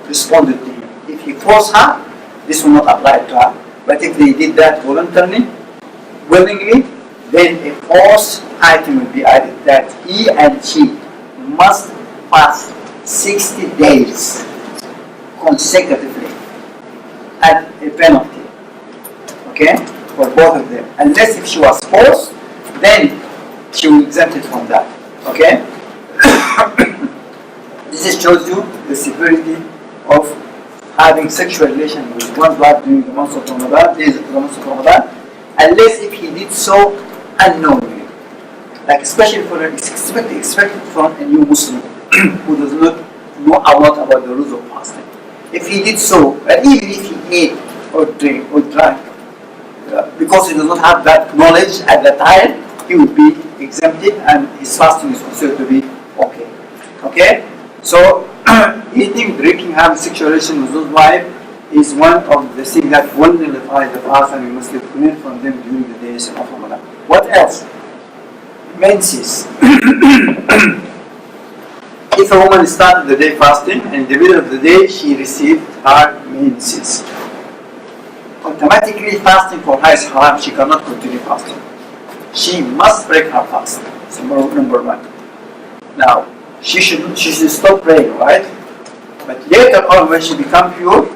responded to him. If he forced her, this will not apply to her. But if they did that voluntarily, willingly, then a fourth item will be added, that he and she must fast 60 days consecutively at a penalty, okay, for both of them. Unless if she was forced, then she will exempt it from that, okay. This shows you the severity of having sexual relation with one's wife during the month of Ramadan, days of the month of Ramadan, unless if he did so unknowingly, like especially for expected from a new Muslim who does not know a lot about the rules of fasting. If he did so, and even if he ate or drank, because he does not have that knowledge at that time, he would be exempted and his fasting is considered to be okay. Okay? So, eating, drinking, having sexual relation with his wife is one of the things that will nullify the fast, and we must refrain from them during the days of Ramadan. What else? Menses. If a woman started the day fasting and in the middle of the day she received her menses, automatically fasting for her is haram. She cannot continue fasting. She must break her fast. So number one. Now, she should stop praying, right? But later on, when she becomes pure,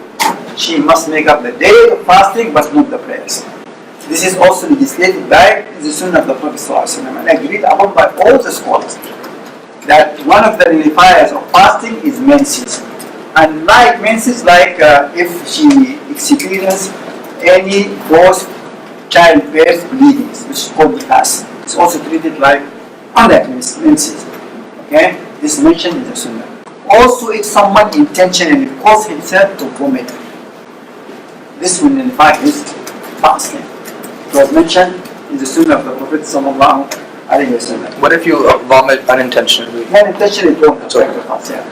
she must make up the day of fasting, but not the prayers. This is also legislated by the Sunnah of the Prophet ﷺ and agreed upon by all the scholars, that one of the nullifiers of fasting is menses. And like menses, like if she experiences any post-childbirth bleedings, which is called nifas, it's also treated like unlike menses. Okay, this is mentioned in the Sunnah. Also, if someone intentionally caused himself to vomit, this will nullify his fasting. It was mentioned in the Sunnah of the Prophet sallallahu alaihi wasallam. What if you vomit unintentionally? Unintentionally, it won't affect the fast, yeah.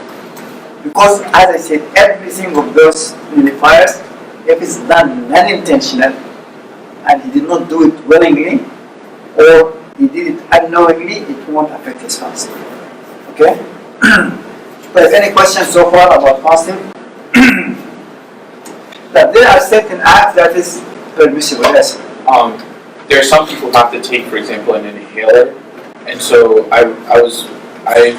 Because, as I said, every single of those nullifiers, if it's done unintentional, and he did not do it willingly, or he did it unknowingly, it won't affect his fasting. Okay? But any questions so far about fasting? That there are certain acts that is permissible, yes. There are some people who have to take, for example, an inhaler, and so I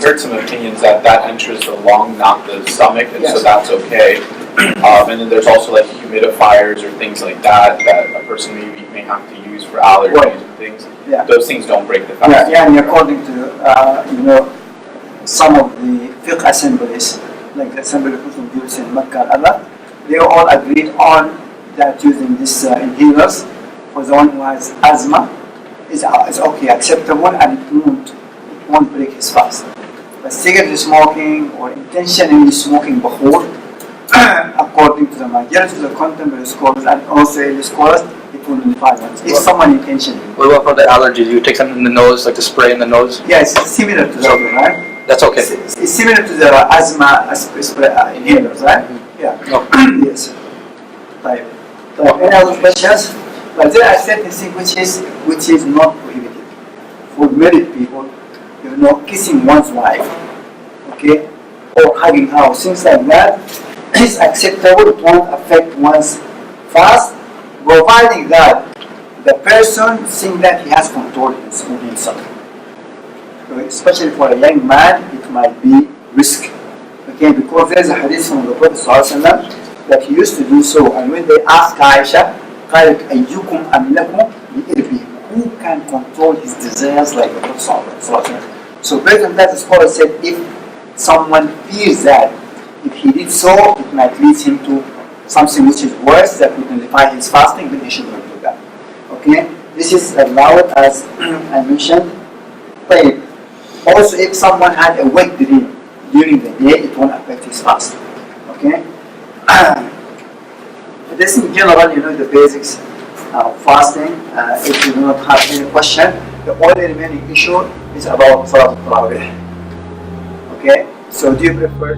heard some opinions that enters the lung, not the stomach, and so that's okay. And then there's also like humidifiers or things like that a person may have to use for allergies and things. Yeah. Those things don't break the fast. Yeah, and according to some of the fiqh assemblies, like the assembly of Jews in Mecca and Allah, they all agreed on that using these inhalers for the one who has asthma is okay, acceptable, and it won't break his fast. But cigarette smoking or intentionally smoking before, according to the majority of the contemporary scholars and also early scholars, it will nullify once. If someone intentionally. What about for the allergies? You take them in the nose, like the spray in the nose? Yeah, it's similar to that, right? That's okay. It's similar to the asthma inhalers, right? Yeah. No. Yes. Right. Any other questions? But there are certain things which is not prohibited. For married people, you know, kissing one's wife, okay, or hugging her, things like that is acceptable. It won't affect one's fast, providing that the person thinks that he has control over himself. Especially for a young man, it might be risk. Okay, because there is a hadith from the Prophet ﷺ that he used to do so, and when they asked Aisha, قالت أيكم أملكم لإربه, who can control his desires like the Prophet ﷺ? So based on that, the scholar said if someone fears that if he did so, it might lead him to something which is worse that would nullify his fasting, then he should not do that. Okay, this is allowed as I mentioned. But also, if someone had a wet dream during the day, it won't affect his fast. Okay? This in general, you know the basics of fasting. If you do not have any question, the only remaining issue is about Salat al-Tarawih. Okay? So do you prefer